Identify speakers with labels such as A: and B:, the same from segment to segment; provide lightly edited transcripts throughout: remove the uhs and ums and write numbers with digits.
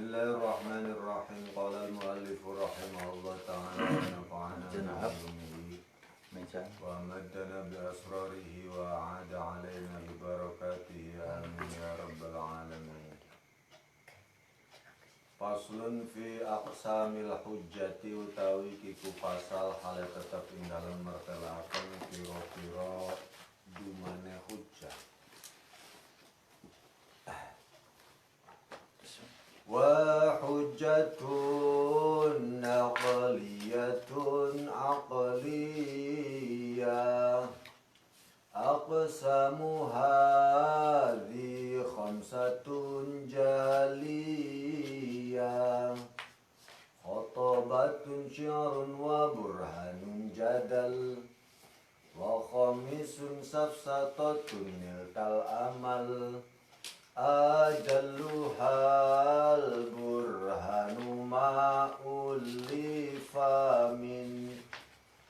A: Bismillahirrahmanirrahim. Qala al-muallif rahimahullah ta'ala wa nafa'ana bihi wa maddana bi asrarihi wa 'ada 'alaina bi barakatihi amin ya rabbal alamin. Faslun fi aqsamil hujjati utawi kiku pasal hale tetep ing dalem mertelaken pira-pira dumane hujjah. Wa hujjatun naqliyatun aqliyah aqsamu hadhi khamsatun jaliyah khotobatun syi'run wa burhanun jadal wa khamisun safsatatun niltal amal ajalluhal burhanu ma'ulifa min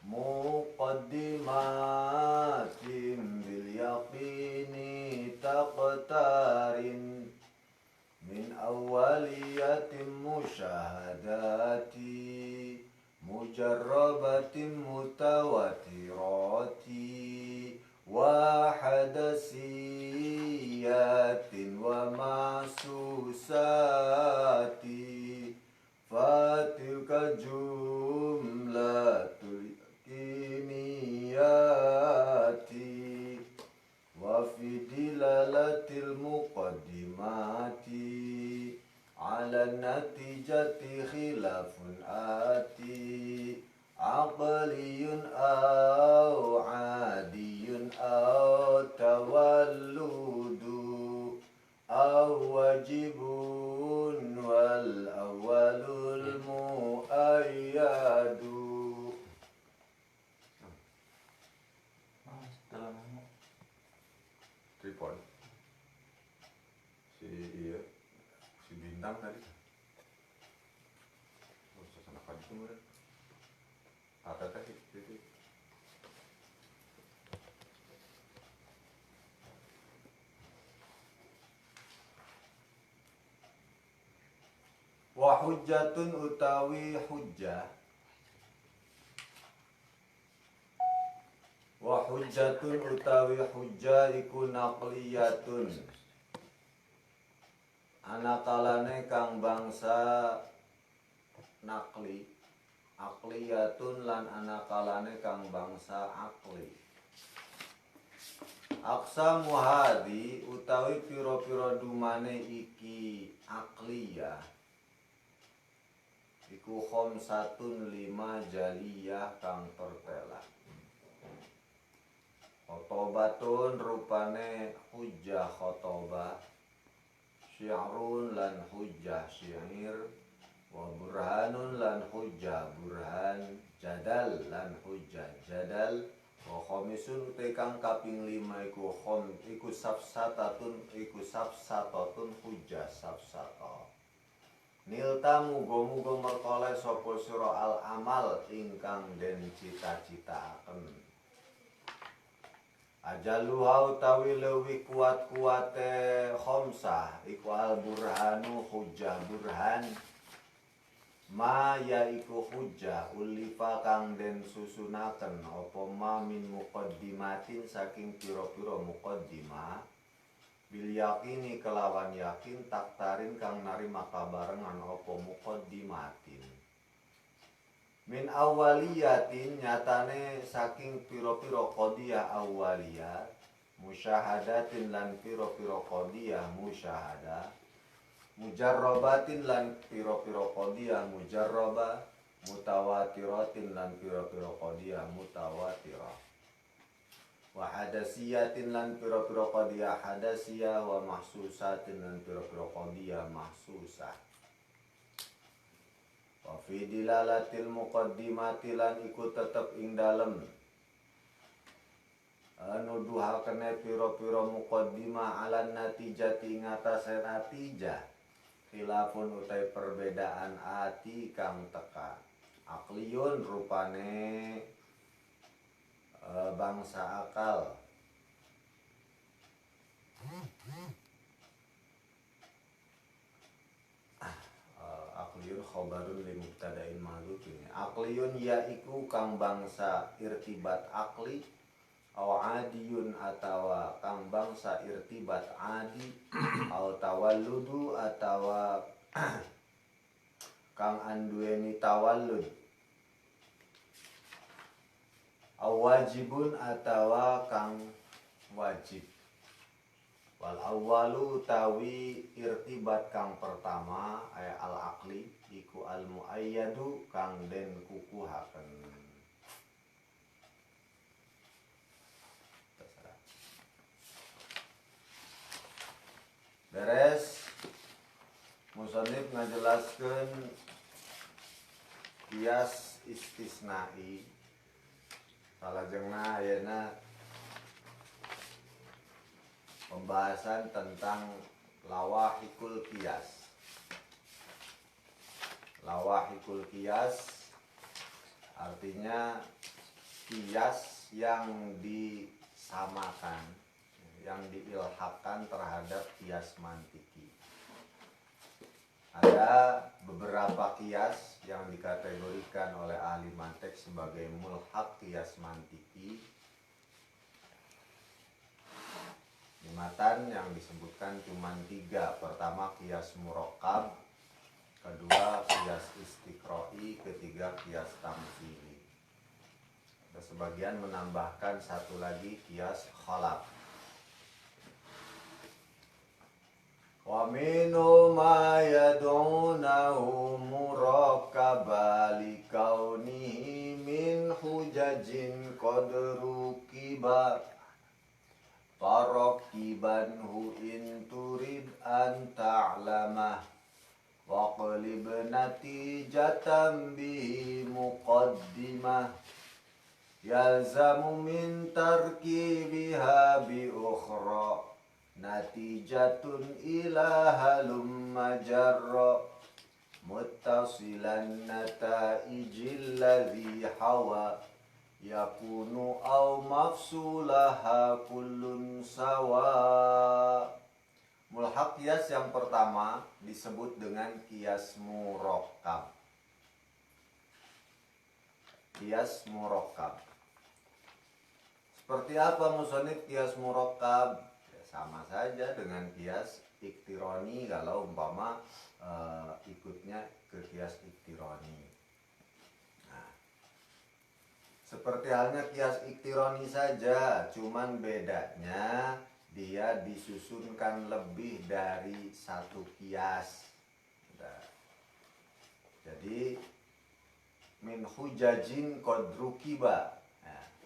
A: muqaddimatin bil yaqini taqtarin min awwaliyatin musyahadati mujarrabatin mutawatirati wa hadasiyatin wa masusati fatilka jumlatul kiniyati wa fi dilalatil muqaddimati ala natijati khilafun ati aqliyun aw adiyun aw tawalludu aw wajibun wal awwalul muayyadu. Tripod si bintang tadi sana kali kemudian ada tadi itu wa hujjatun utawi hujjah wa hujjatun utawi hujjah iku naqliyatun anakalane kang bangsa nakli akliyatun lan anakalane kang bangsa akli. Aqsamu hadi utawi pira-pira dumane iki akliyah iku khamsatun 5 jaliyah kang tertela. Khotobatun rupane hujjah khotobah, syi'run lan hujjah syair, wa burhanun lan hujjah burhan, jadal lan hujjah jadal, wa khamisun tekang kaping 5 iku safsatatun hujjah safsata. Nilta muga-muga merkoleh sapa sira al amal ingkang den cita-citaaken. Ajaluha utawi lewi kuat-kuate khamsah iku al burhanu hujjah burhan ma yaiku hujjah ulifa kang den susunaken apa ma min muqaddimatin saking pira-pira muqaddimah bil yakini kelawan yakin taktarin kang narima kabarengan apa muqaddimatin min awwaliyatin nyatane saking pira-pira qadiyah awwaliyat musyahadatin lan pira-pira qadiyah musyahadah mujarrabatin lan pira-pira qadiyah mujarrabah mutawatiratin lan pira-pira qadiyah mutawatirah wa hadasiyatin lan pira-pira qadiyah hadasiyah wa mahsusatin lan pira-pira qadiyah mahsusah. Wa fi dilalatil muqaddimati lan iku tetep ing dalem nuduhakene pira-pira muqaddimah ala natijati ngatasi natijah khilafun utai perbedaan ati kang teka akliyun rupane bangsa akal khobarun li mubtada'in mahdhufin. Aqliyun yaiku kang bangsa irtibat akli, aw adiyun atawa kang bangsa irtibat adi, aw tawalludu atawa kang anduweni tawallud, aw wajibun atawa kang wajib. Wal awwalu tawi irtibat kang pertama aya al aqli iku al muayyadu kang den kukuhaken. Beres musannif ngajelaskeun kias istisnai. Salajengna ayeuna pembahasan tentang lawahikul qiyas. Lawahikul qiyas artinya qiyas yang disamakan, yang diilhaqkan terhadap qiyas mantiki. Ada beberapa qiyas yang dikategorikan oleh ahli mantik sebagai mulhaq qiyas mantiki. Matan yang disebutkan cuma 3. Pertama qiyas murakkab, kedua qiyas istiqra'i, ketiga qiyas tamtsili. Ada sebagian menambahkan satu lagi qiyas khalaf. Wa minhu ma yad'unahu murakkaba li kaunihi min hujajin qadru kibar farakibanhu in turid an ta'lamah wa qalib natijatan bihi muqaddimah yalzamu min tarkibiha bi ukhra natijatun ila halum majarra muttasilan nataijil ladhi hawa yakunu aw mafsulaha kullun sawa. Mulhaq qiyas yang pertama disebut dengan qiyas murakkab. Qiyas murakkab. Seperti apa musannif qiyas murakkab? Ya, sama saja dengan qiyas iktironi kalau umpama ikutnya ke qiyas iktironi. Seperti halnya qiyas iktironi saja, cuman bedanya dia disusunkan lebih dari satu qiyas. Jadi min hujajin qadrukiba,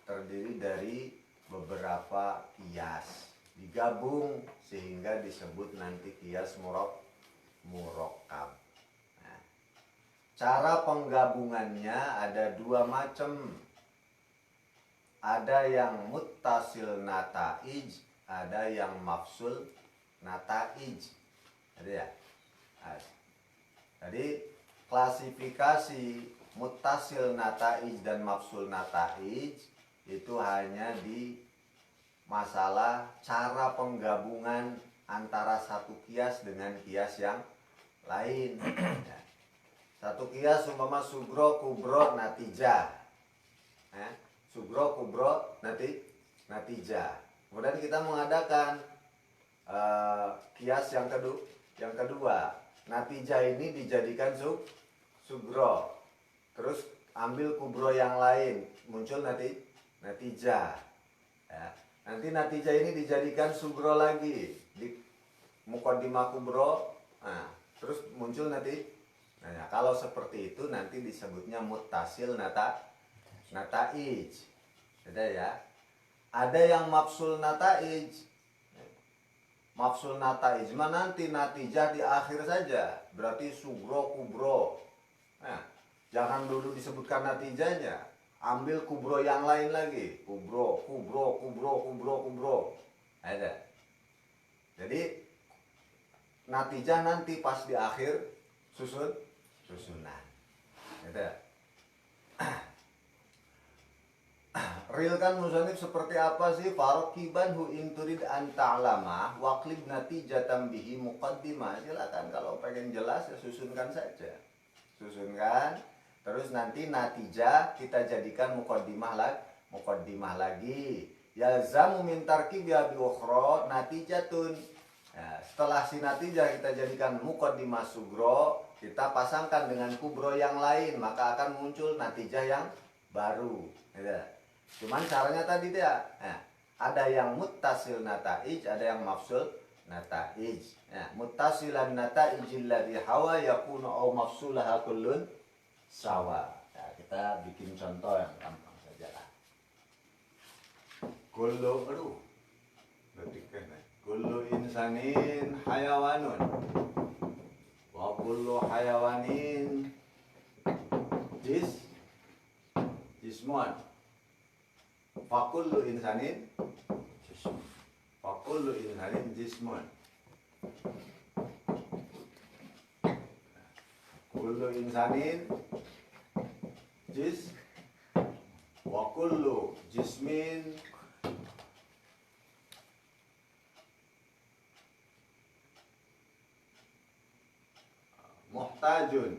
A: terdiri dari beberapa qiyas digabung sehingga disebut nanti qiyas murakkab. Cara penggabungannya ada 2 macam. Ada yang muttasil nataij, ada yang mafsul nataij. Ada ya? Jadi klasifikasi muttasil nataij dan mafsul nataij itu hanya di masalah cara penggabungan antara satu qiyas dengan qiyas yang lain. Satu qiyas umpama sugro kubro natijah. Sugro kubro natijah. Kemudian kita mengadakan qiyas yang kedua. Natijah ini dijadikan sugro. Terus ambil kubro yang lain, muncul natijah. Ya. Nanti natijah ini dijadikan sugro lagi di muqaddimah kubro. Nah, terus muncul Nah, kalau seperti itu nanti disebutnya muttasil nataij. Ada ya. Ada yang mafsul nataij. Mafsul nataij mah nanti natijah di akhir saja. Berarti sugro kubro. Nah, jangan dulu disebutkan natijahnya. Ambil kubro yang lain lagi. Kubro. Ada. Jadi natijah nanti pas di akhir susunan. Ada. Real kan musannif seperti apa sih? Farakiban hu inturid an ta'lama waqlib natijatan bihi muqaddimah. Silakan kalau pengen jelas ya susunkan saja. susunkan. Terus nanti natijah kita jadikan muqaddimah lagi. Yalzamu min tarkibi bi ukhra natijatun. Nah, setelah si natijah kita jadikan muqaddimah sugro, kita pasangkan dengan kubro yang lain, maka akan muncul natijah yang baru. Ya. Cuman caranya tadi dia, nah, ada yang muttasil nataij, ada yang mafsul nataij. Nah, muttasilan nataijil ladzi hawa yakunu au mafsulaha kullun sawa. Nah, kita bikin contoh yang gampang saja lah. Kullu insanin hayawanun wa kullu hayawanin jismun. Fa kullu insanin jismun. Kullu insanin wa kullu jismin muhtajun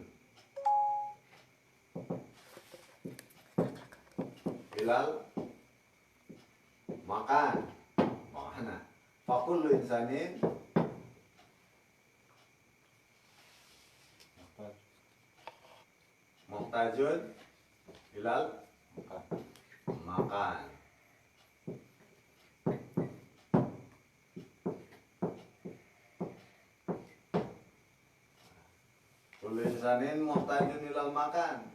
A: ilal makan. Mana? Fa kullu insanin muhtajun ilal makan. Kullu insanin muhtajun ilal makan.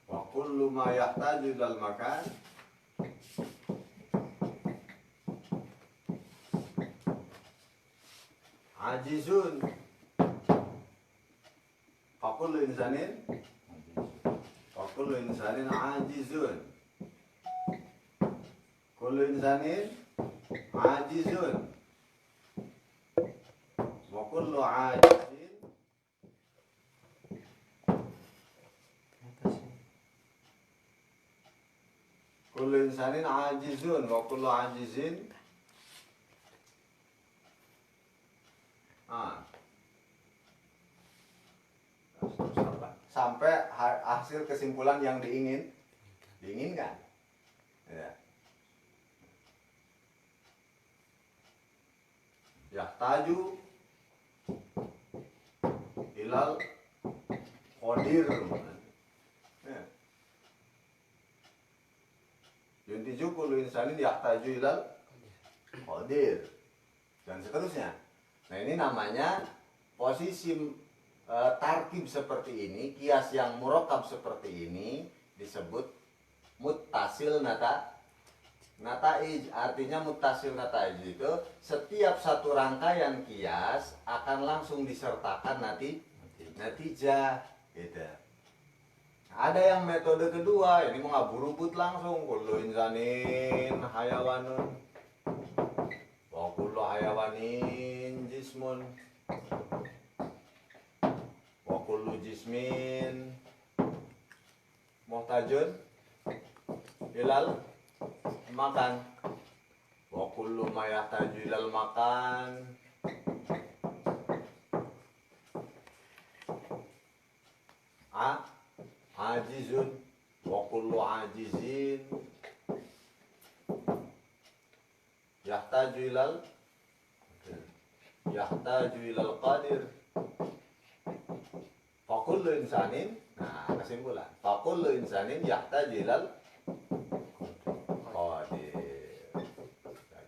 A: Wa kullu ma yahtaju ilal makan ajizun. Fa kullu insanin ajizun. Kullu insanin ajizun. Wa kullu ajizin kullu insanin ajizun wa kullu ajizin sampai hasil kesimpulan yang diinginkan. Ya. Yahtaju ilal qadir. Ya. Yuntiju kullu insanin yahtaju ilal qadir. Dan seterusnya. Nah, ini namanya posisi tarkib seperti ini, kias yang murakkab seperti ini disebut muttasil nataij. Artinya muttasil nataij itu setiap satu rangkaian kias akan langsung disertakan natijah gitu. Ada yang metode kedua, ini mengaburubut langsung kullu insanin hayawanun wa kullu hayawanin jismun wa kullu jismin muhtajun ilal makan. Wa kullu ma yahtaju ilal makan ajizun wa kullu ajizin yahtaju ilal qadir. Fa kullu insanin, nah kesimpulan, fa kullu insanin yahtaju ilal qadir.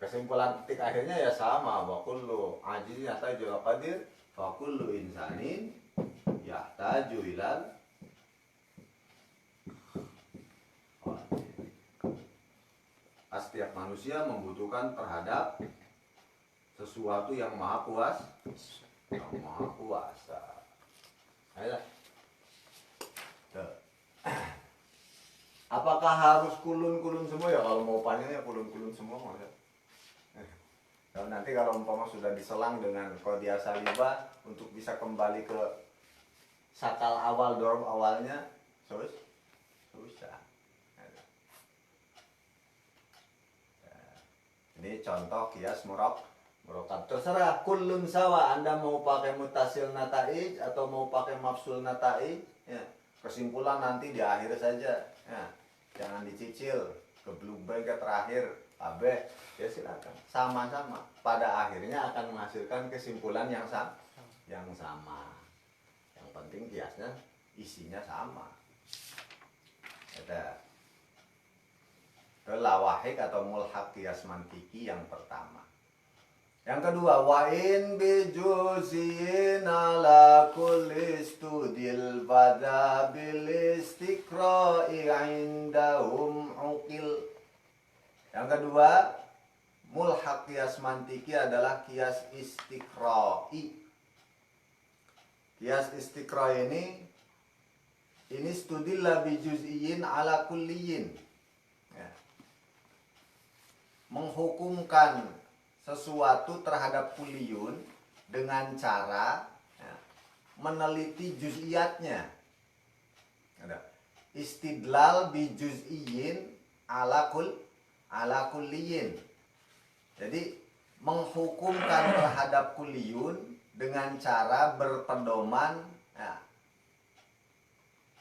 A: Kesimpulan titik akhirnya ya sama, wa kullu ajizin yahtaju ilal qadir, fa kullu insanin yahtaju ilal qadir. Setiap manusia membutuhkan terhadap sesuatu yang maha kuasa. Ayolah. Apakah harus kulun semua ya? Kalau mau panjangnya kulun semua maksudnya. Dan nanti kalau umpama sudah diselang dengan qadiyah salibah untuk bisa kembali ke sakal awal dorm awalnya susah. Ini contoh kias murokkab. Terserah, kullun sawa, Anda mau pakai mutasil nataij atau mau pakai mafsul nataij, ya. Kesimpulan nanti di akhir saja, ya. Jangan dicicil ke blubay ke terakhir, abe, ya silakan. Sama-sama. Pada akhirnya akan menghasilkan kesimpulan yang sama. Yang penting kiasnya isinya sama. Ada lawahik atau mulhaq kias mantiki yang pertama. Yang kedua, wa in bi juz'in ala kulli studil bada bil istiqra'i indahum uqil. Yang kedua, mulhaq kias mantiki adalah kias istiqra'i. Kias istiqra'i ini studilla bi juz'in ala kulliyin. Ya. Menghukumkan sesuatu terhadap kuliun dengan cara meneliti juz'iyatnya. Ada istidlal bi juz'iyyin ala kulliyin. Jadi menghukumkan terhadap kuliun dengan cara berpedoman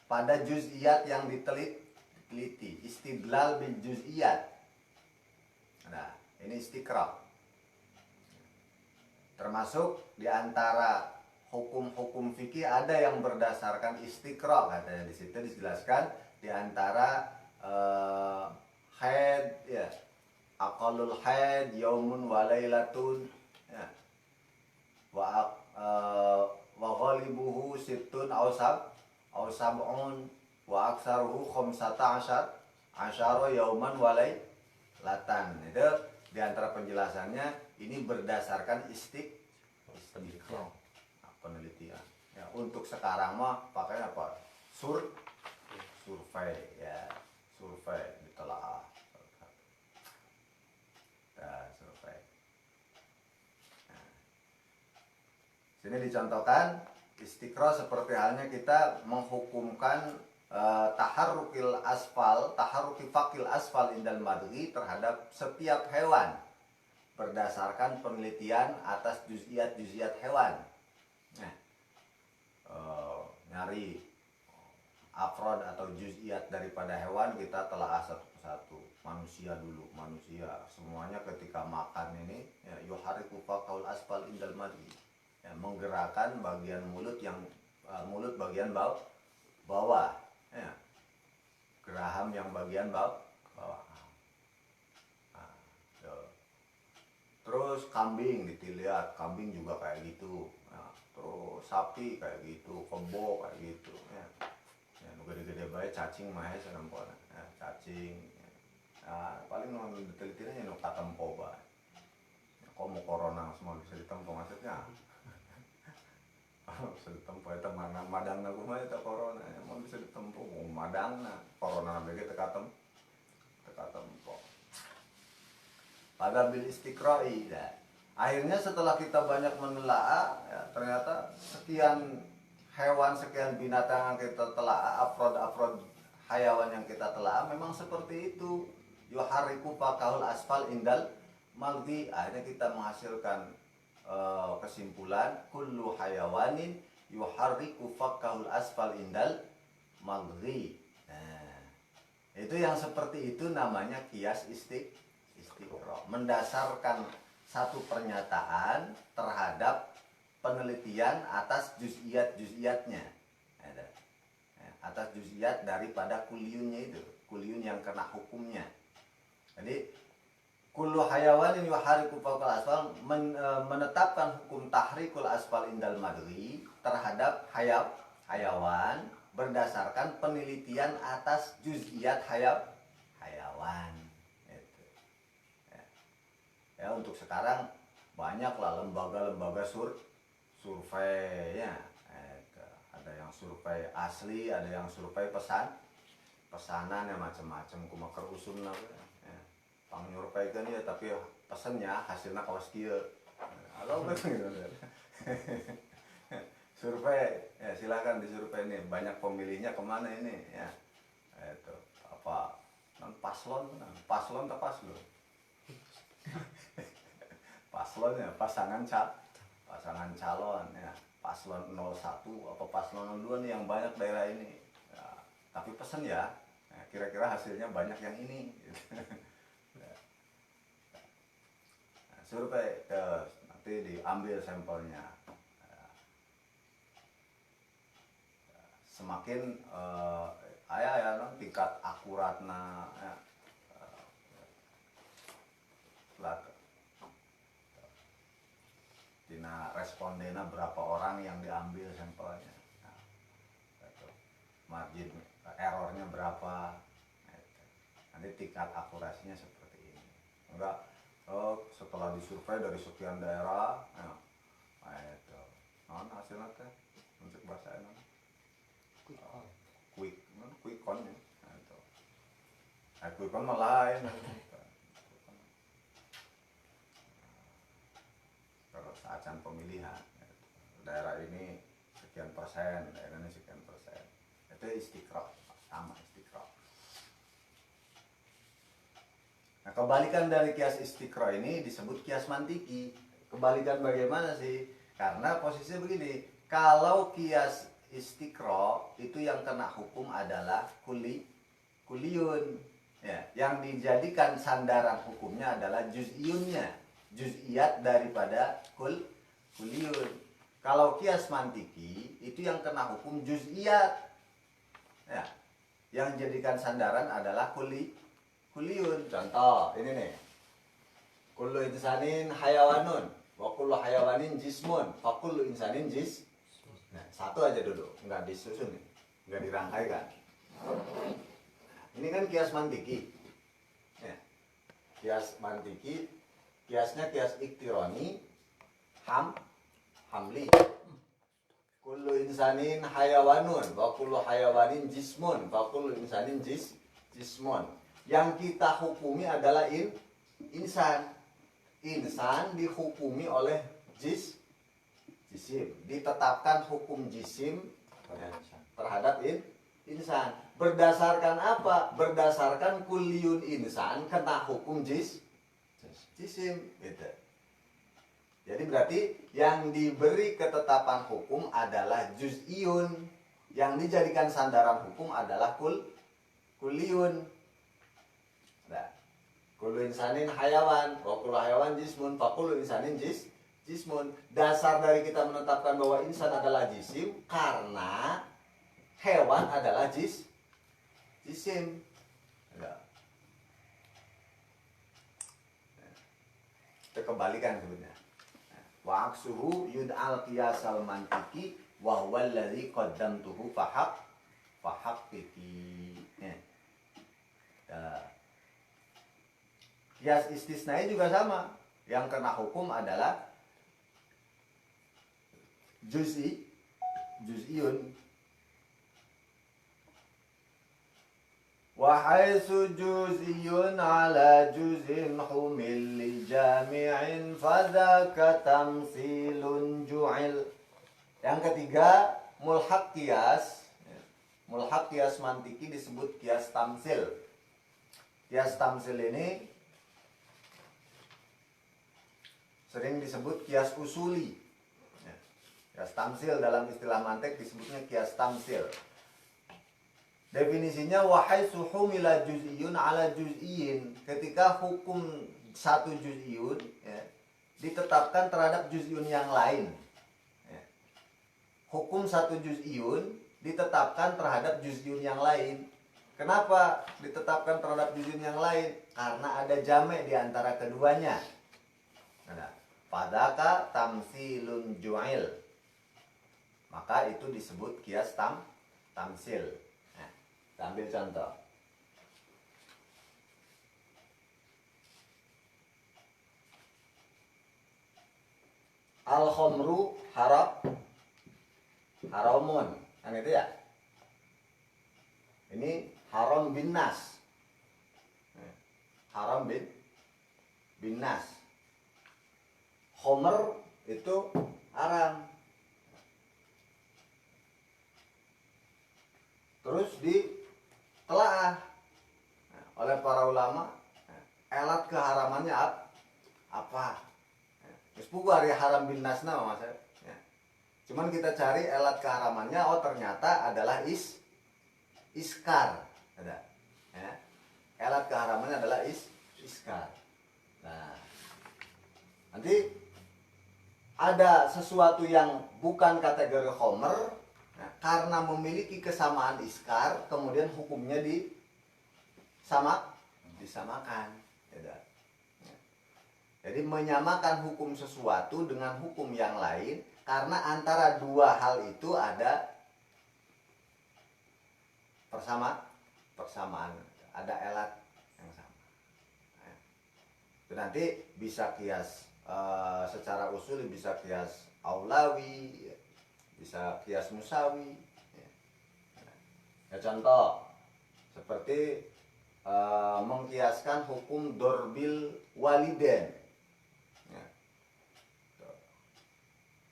A: pada juz'iyat yang diteliti. Istidlal bil juz'iyat. Nah, ini istiqra'. Termasuk diantara hukum-hukum fikih ada yang berdasarkan istiqra', katanya di situ dijelaskan diantara haid, ya, aqallul haid yaumun wa lailatun, ya, wa ghalibuhu sittun aw sab'un wa aktsaruhu khamsata asyara yauman wa lailatan. Itu diantara penjelasannya. Ini berdasarkan istiqra', penelitian. Ya, untuk sekarang mah pakai apa? Survei, ya, survei ditelaah. Nah, survei. Nah. Sini dicontohkan istiqra' seperti halnya kita menghukumkan taharruki fakil asfal indal madghi terhadap setiap hewan berdasarkan penelitian atas juz'iyat hewan. Nah, nyari afrod atau juz'iyat daripada hewan kita telah satu persatu. Manusia dulu, semuanya ketika makan ini ya, yuhariku faqaul asfal indal madhi, ya, menggerakkan bagian mulut bagian bawah, ya. Geraham yang bagian bawah. Terus kambing dilihat, kambing juga kayak gitu. Nah, terus sapi kayak gitu, kebo kayak gitu. Ya, gede-gede baik cacing mahal senampun. Ya, cacing. Ya, paling mau ditelitinya nu katempo bae. Ya, kok mau corona semua bisa ditempo maksudnya? Bisa ditempo eta madangna kumaha eta corona, ya, mau bisa ditempo madangna. Corona bege teu katempo. Pada bil istiqra'i, ya. Akhirnya setelah kita banyak menelaah, ya, ternyata sekian hewan, sekian binatang yang kita telaah, afrod hayawan yang kita telaah memang seperti itu. Yuhariku fakahul asfal indal magdi. Akhirnya kita menghasilkan kesimpulan kullu hayawanin yuhariku fakahul asfal indal magdi. Nah, itu yang seperti itu namanya kias istiqra', mendasarkan satu pernyataan terhadap penelitian atas juz'iyatnya, atas juz'iyat daripada kuliunnya itu, kuliun yang kena hukumnya. Jadi kullu hayawanin yuhariku fawqal asfal menetapkan hukum tahrikul asfal indal madri terhadap hayawan berdasarkan penelitian atas juz'iyat hayawan. Ya, untuk sekarang banyaklah lembaga-lembaga survei, ya. Ada yang survei asli, ada yang survei pesanan, ya, macam-macam kumaha usum lah, ya. Pangnyurpaikeun ya, tapi pesennya hasilnya kawas kieu. Halo gitu. Survei, ya, silakan disurvei nih, banyak pemilihnya kemana ini, ya. Itu apa? Paslon tak paslon. Paslonnya, pasangan calon ya, paslon 01 atau paslon 02 nih yang banyak daerah ini. Ya, tapi pesen ya, kira-kira hasilnya banyak yang ini. Nah, survei nanti diambil sampelnya. Semakin tingkat akuratna ya, tina respondena berapa orang yang diambil sampelnya, nah, gitu. Margin errornya berapa, gitu. Nanti tingkat akurasinya seperti ini. Enggak, setelah disurvei dari sekian daerah, nah itu, hasilnya teh untuk bahasa ini quick count ya, itu. Quick count malah lain. Acan pemilihan daerah ini sekian persen, daerah ini sekian persen, itu istiqra, sama istiqra. Nah, kebalikan dari kias istiqra ini disebut kias mantiki. Kebalikan bagaimana sih? Karena posisinya begini, kalau kias istiqra itu yang kena hukum adalah kuliyun ya, yang dijadikan sandaran hukumnya adalah juz'iyunnya, juz'iyat daripada kuliyun. Kalau kias mantiki itu yang kena hukum juz'iyat ya, yang jadikan sandaran adalah kuliyun. Contoh ini nih, kullu insanin hayawanun wa kullu hayawanin jismun fa kullu insanin nah, satu aja dulu, nggak disusun nih, nggak dirangkaikan. Ini kan kias mantiki ya. Kias mantiki, kiasnya kias iktironi, hamli. Kullu insanin hayawanun wa kullu hayawanin jismun wa kullu insanin jismun. Yang kita hukumi adalah insan. Insan dihukumi oleh jisim. Ditetapkan hukum jisim terhadap insan. Berdasarkan apa? Berdasarkan kuliun insan kena hukum jisim gitu. Jadi berarti yang diberi ketetapan hukum adalah juz'iyun, yang dijadikan sandaran hukum adalah kuliun. Nah, kullu insanin hayawan wa kullu hayawan jismun fa kullu insanin jismun. Dasar dari kita menetapkan bahwa insan adalah jisim karena hewan adalah jisim. Nah, itu kebalikan sebenarnya. Wa aksuhu yud'al qiyasal mantiki wa huwa alladhi qaddamtuhu fahaqqiqi. Kias istisnai juga sama. Yang kena hukum adalah juz'iyun. Wa haitsu juz'iyun ala juz'in humil li jami'in fadzaka tamtsilun ju'il. Yang ketiga, mulhaq kias. Mulhaq kias mantiki disebut kias tamsil. Kias tamsil ini sering disebut kias usuli. Kias tamsil dalam istilah mantek disebutnya kias tamsil. Definisinya wahai suhumila juz'iyun ala juz'iyin. Ketika hukum satu juz'iyun ya, ditetapkan terhadap juz'iyun yang lain ya. Hukum satu juz'iyun ditetapkan terhadap juz'iyun yang lain. Kenapa ditetapkan terhadap juz'iyun yang lain? Karena ada jamek di antara keduanya. Nah, fadzaka tamsilun ju'il. Maka itu disebut kias tamsil. Kita ambil contoh. Al-khomru haramun. Kan itu ya? Ini haram bin nas. Haram bin nas. Khomer itu haram. Terus ditelaah oleh para ulama, elat keharamannya
B: apa. Terus buku hari haram bin nasna mas ya. Cuman kita cari elat keharamannya, oh ternyata adalah iskar. Ada. Ya. Elat keharamannya adalah iskar. Nah, nanti ada sesuatu yang bukan kategori khomer, nah, karena memiliki kesamaan iskar, kemudian hukumnya disamakan. Ya. Jadi menyamakan hukum sesuatu dengan hukum yang lain karena antara dua hal itu ada persamaan, ada elat yang sama. Itu nanti bisa kias secara usul, bisa kias aulawi, bisa kias musawi. Ya, contoh seperti mengkiaskan hukum dorbil waliden.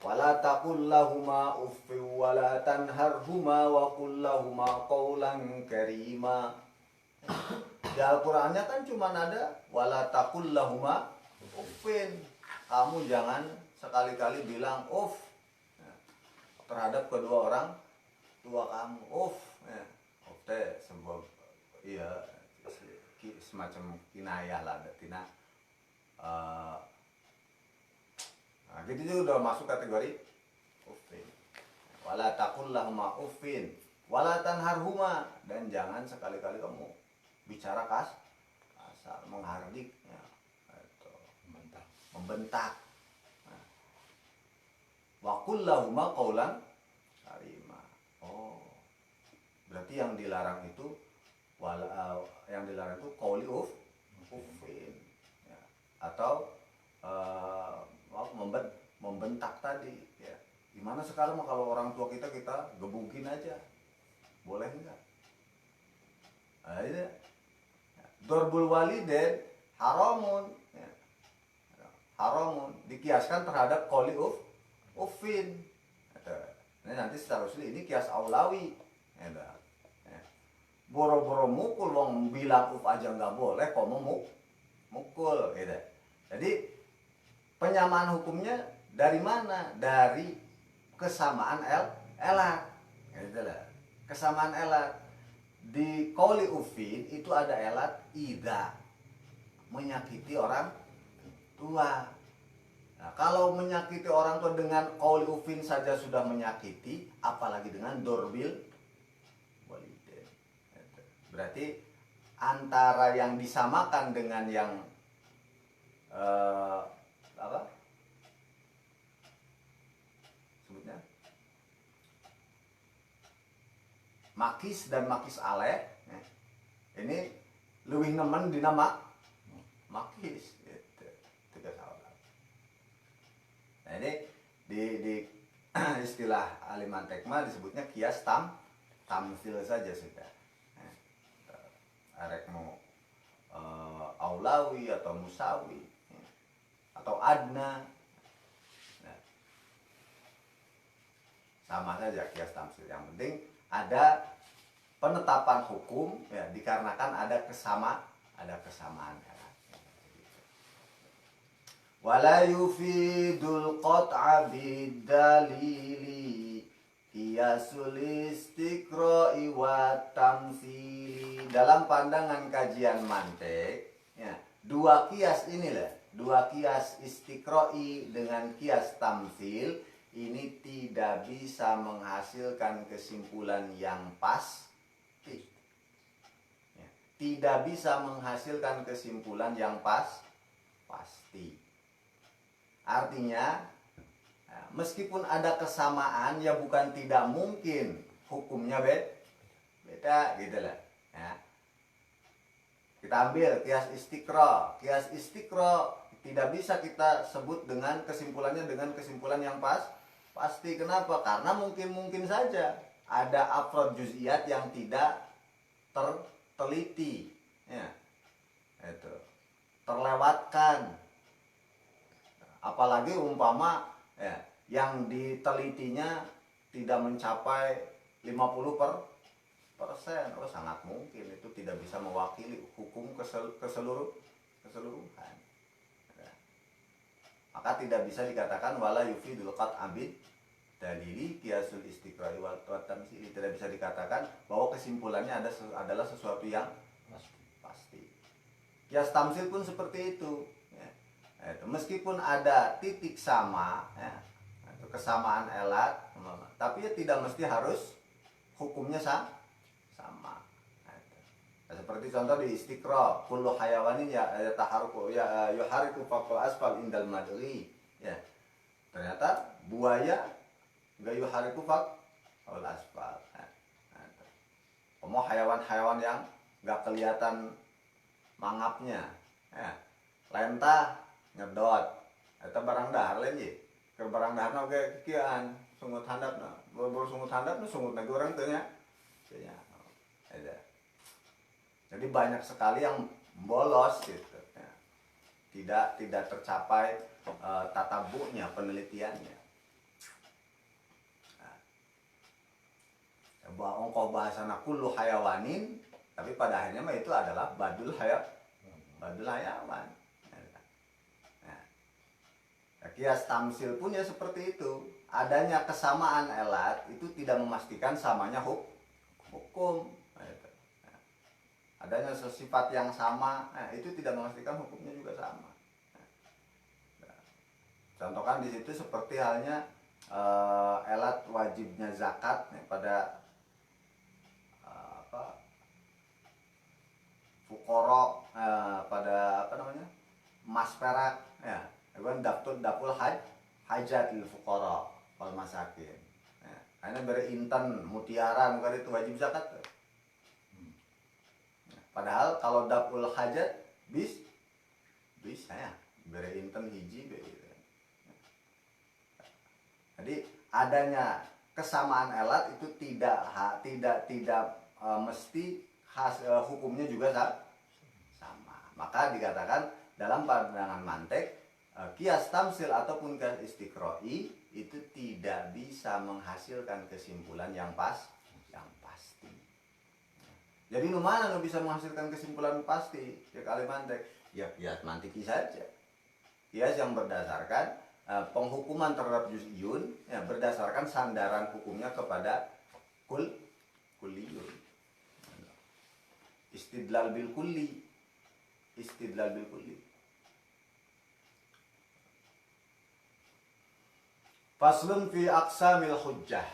B: Wala taqul lahuma uffi wala tanharhuma wa qul lahuma qawlan karima. Di Al-Qur'annya kan cuma ada wala taqul lahuma uffin. Kamu jangan sekali-kali bilang uff terhadap kedua orang tua kamu. Uff ya. Uff teh sebab iya semacam kinayah lah tina nah, gitu juga udah masuk kategori uffin. Wala taqul lahuma uffin wala tanharhuma, dan jangan sekali-kali kamu bicara kasar, menghardik ya. Itu membentak. Nah. Wa qul lahuma qawlan karima. Oh. Berarti yang dilarang itu qauli uffin ya. Atau membentak tadi ya. Gimana sekarang kalau orang tua kita gebukin aja, boleh enggak? Nah, ini dorbul waliden haramun ya. Haramun dikiaskan terhadap qauli uffin. Ini nanti secara usul ini kias aulawi ya. Boro-boro mukul wong bilang aja nggak boleh kok mukul gitu. Jadi penyamaan hukumnya dari mana? Dari kesamaan elat. Gitu lah. Kesamaan elat. Di qauli uffin itu ada elat idza, menyakiti orang tua. Nah, kalau menyakiti orang tua dengan qauli uffin saja sudah menyakiti, apalagi dengan dorbil waliden. Berarti antara yang disamakan dengan yang sebutnya makis dan makis aleh ini lebih nemen dinama makis gitu. Nah ini di istilah aliman tekma disebutnya kias tamsil saja sudah. Arek mau aulawi atau musawi atau adna, nah, sama saja kias tamsil. Yang penting ada penetapan hukum ya, dikarenakan ada kesamaan ya. Wala yufidul qat'a bidalili qiyasul istiqra'i wa tamsili. Dalam pandangan kajian mantek ya, dua kias inilah, dua kias istiqra'i dengan kias tamsil ini tidak bisa menghasilkan kesimpulan yang pasti ya, tidak bisa menghasilkan kesimpulan yang pasti. Artinya meskipun ada kesamaan ya bukan tidak mungkin hukumnya beda gitu lah ya. Kita ambil kias istiqra. Kias istiqra tidak bisa kita sebut dengan kesimpulannya dengan kesimpulan yang pasti. Kenapa? Karena mungkin saja ada afrod juz'iyat yang tidak terteliti ya. Itu terlewatkan. Apalagi umpama ya, yang ditelitinya tidak mencapai 50%, oh sangat mungkin itu tidak bisa mewakili hukum keseluruhan. maka tidak bisa dikatakan wala yufidul qat'a bid dalili qiyasul istiqra'i wal tamtsili. Tidak bisa dikatakan bahwa kesimpulannya adalah sesuatu yang pasti. Qiyas tamtsil pun seperti itu, ya. Meskipun ada titik sama, ya, itu kesamaan elat, tapi ya tidak mesti harus hukumnya sama. Seperti contoh di Istiqra, kullu hayawanin ya taharuku ya yuhariku faqal asfal indal madri. Ya. Ternyata buaya enggak yuhariku faqal asfal. Nah, hayawan-hayawan yang enggak kelihatan mangapnya. Ya. Lentah ngedot. Eta barang dahar lain ye. Ke barang dahar oge kieuan sungut handapna. Baru sungut handapna sungut na urang teh nya. Ya. Jadi banyak sekali yang bolos gitu, ya. Tidak tercapai tatabunya, penelitiannya. Nah, ongkoh bahasana kullu hayawanin, tapi pada akhirnya mah itu adalah badul hayawan. Nah, qiyas tamsil punya seperti itu. Adanya kesamaan elat itu tidak memastikan samanya hukum. Adanya sifat yang sama, itu tidak memastikan hukumnya juga sama. Contohkan di situ seperti halnya elat wajibnya zakat pada fukoro, pada emas perak, ya, kan dapul hajatil fukoro wal masakin. Karena berinten mutiara bukan itu wajib zakat. Padahal kalau dapul hajat bisa ya bere inten hiji gitu. Jadi adanya kesamaan elat itu tidak mesti hukumnya juga sama. Maka dikatakan dalam pandangan mantek qiyas tamsil ataupun qiyas istiqra'i itu tidak bisa menghasilkan kesimpulan yang pasti. Jadi nu mana nu bisa menghasilkan kesimpulan pasti? Ya kali mantek, ya qiyas mantiki saja. Qiyas yang berdasarkan penghukuman terhadap juz'iyun, ya, berdasarkan sandaran hukumnya kepada kulliyun. Istidlal bil kulli. Faslun fi aqsamil hujjah.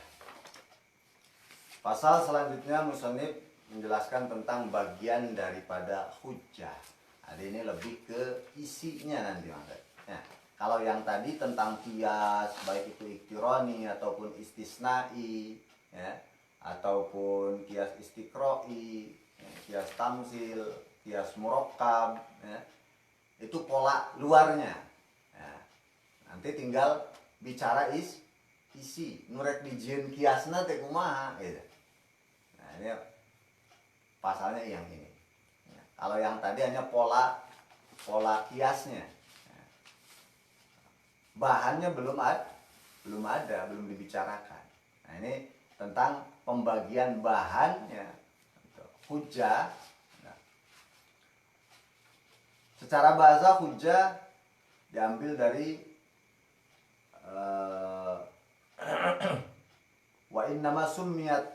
B: Pasal selanjutnya musannif menjelaskan tentang bagian daripada hujjah. Jadi ini lebih ke isinya nanti maksudnya. Kalau yang tadi tentang qiyas, baik itu iktirani ataupun istisnai, ya, ataupun qiyas istiqra'i, ya, qiyas tamsil, qiyas murakkab, ya, itu pola luarnya. Ya. Nanti tinggal bicara isi, nurek dijieun qiyasna teh kumaha gitu. Nah, ini pasalnya yang ini. Ya. Kalau yang tadi hanya pola kiasnya, ya. Bahannya belum dibicarakan. Nah, ini tentang pembagian bahannya, hujjah. Nah, secara bahasa hujjah diambil dari wa innama summiyat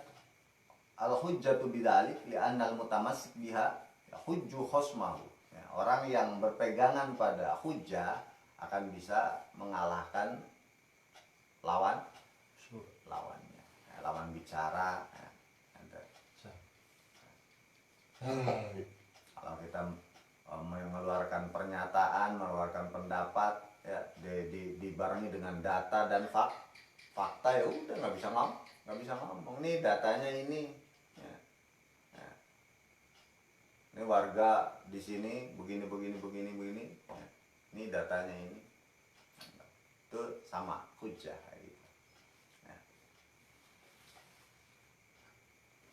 B: al-hujjatu bidzalik li'anna al-mutamassik biha hujju khosmahu. Ya, orang yang berpegangan pada hujjah akan bisa mengalahkan lawannya, ya, lawan bicara. Ya, kalau kita mengeluarkan pernyataan, mengeluarkan pendapat, ya, dibarengi dengan data dan fakta, ya udah nggak bisa ngomong nih datanya ini. Ini warga di sini begini. Ya. Ini datanya ini. Itu sama hujjah gitu. Ya.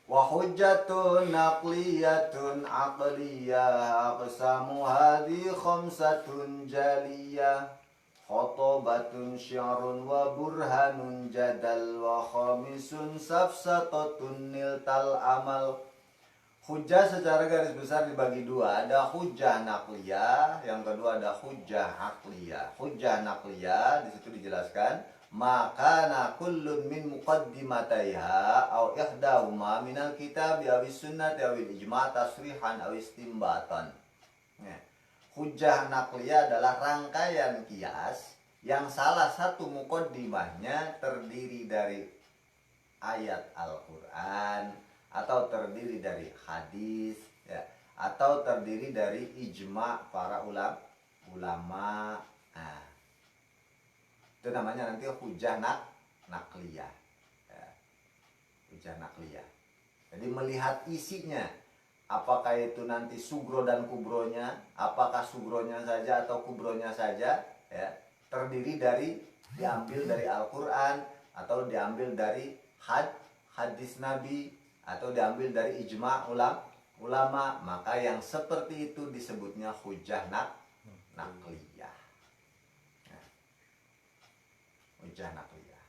B: Wa hujjatun naqliyatun aqliyah aqsamu hadhi khamsatun jaliyah khotobatun syi'run wa burhanun jadal wa khamisun safsatatun niltal amal. Hujjah secara garis besar dibagi dua, ada hujjah nakliyah, yang kedua ada hujjah akliyah. Hujjah nakliyah di situ dijelaskan, maka kullun min muqaddimataiha aw ihdahuma minal kitab aw sunnati aw ijma' tasrihan aw istimbatan. Nah, hujjah nakliyah adalah rangkaian kias yang salah satu muqaddimahnya terdiri dari ayat Al-Quran, atau terdiri dari hadis, ya, atau terdiri dari ijma para ulama. Nah, itu namanya nanti hujjah nakliyah, ya, hujjah nakliyah. Jadi melihat isinya, apakah itu nanti sugro dan kubronya, apakah sugronya saja atau kubronya saja, ya, terdiri dari diambil dari Al-Quran atau diambil dari hadis Nabi atau diambil dari ijma ulama, maka yang seperti itu disebutnya hujjah nakliyah. Nah, hujjah nakliyah.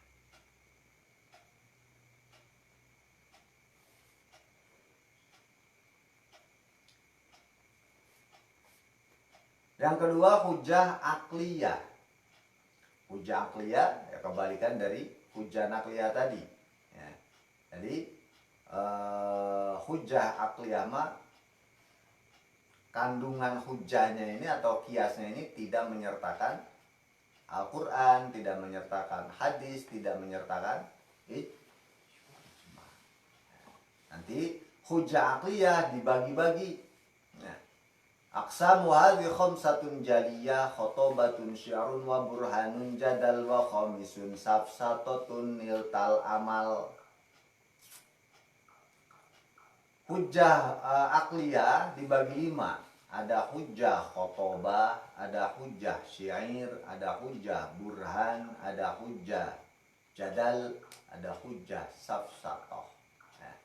B: Yang kedua hujjah akliyah. Hujjah akliyah ya kebalikan dari hujjah nakliyah tadi. Ya. Jadi hujjah akliyah mah kandungan hujjahnya ini atau kiasnya ini tidak menyertakan Al-Quran, tidak menyertakan hadis, tidak menyertakan ijma. Nanti hujjah akliyah dibagi-bagi. Nah, aqsamu hadhi khamsatun jaliyah khotobatun syiarun wa burhanun jadal wa khamisun safsatatun niltal amal. Hujjah akliyah dibagi 5. Ada hujjah khotobah, ada hujjah syair, ada hujjah burhan, ada hujjah jadal, ada hujjah safsatoh. Nah,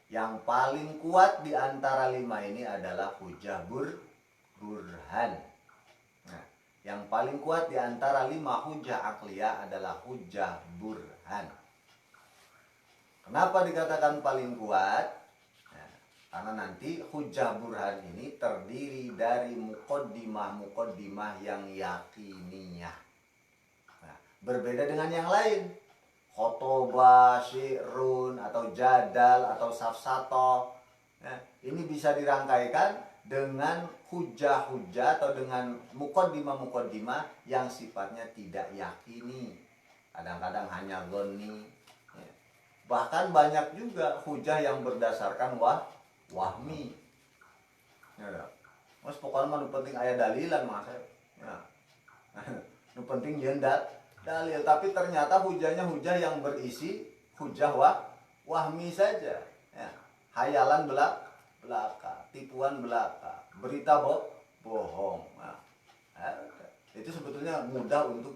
B: yang paling kuat di antara 5 ini adalah hujjah burhan. Nah, yang paling kuat di antara 5 hujjah akliyah adalah hujjah burhan. Kenapa dikatakan paling kuat? Karena nanti hujjah burhan ini terdiri dari muqaddimah yang yakiniyah. Nah, berbeda dengan yang lain. Khotobah, syi'run, atau jadal, atau safsatoh. Nah, ini bisa dirangkaikan dengan hujjah-hujjah atau dengan muqaddimah yang sifatnya tidak yakini. Kadang-kadang hanya dhonni. Bahkan banyak juga hujjah yang berdasarkan wahmi. Ya, mas pokoknya mah penting aya dalilan mas. Ya. Nu penting yeun dalil, tapi ternyata hujahnya hujah yang berisi hujah wahmi saja. Ya. Hayalan belaka, tipuan belaka, berita bohong. Nah, itu sebetulnya mudah untuk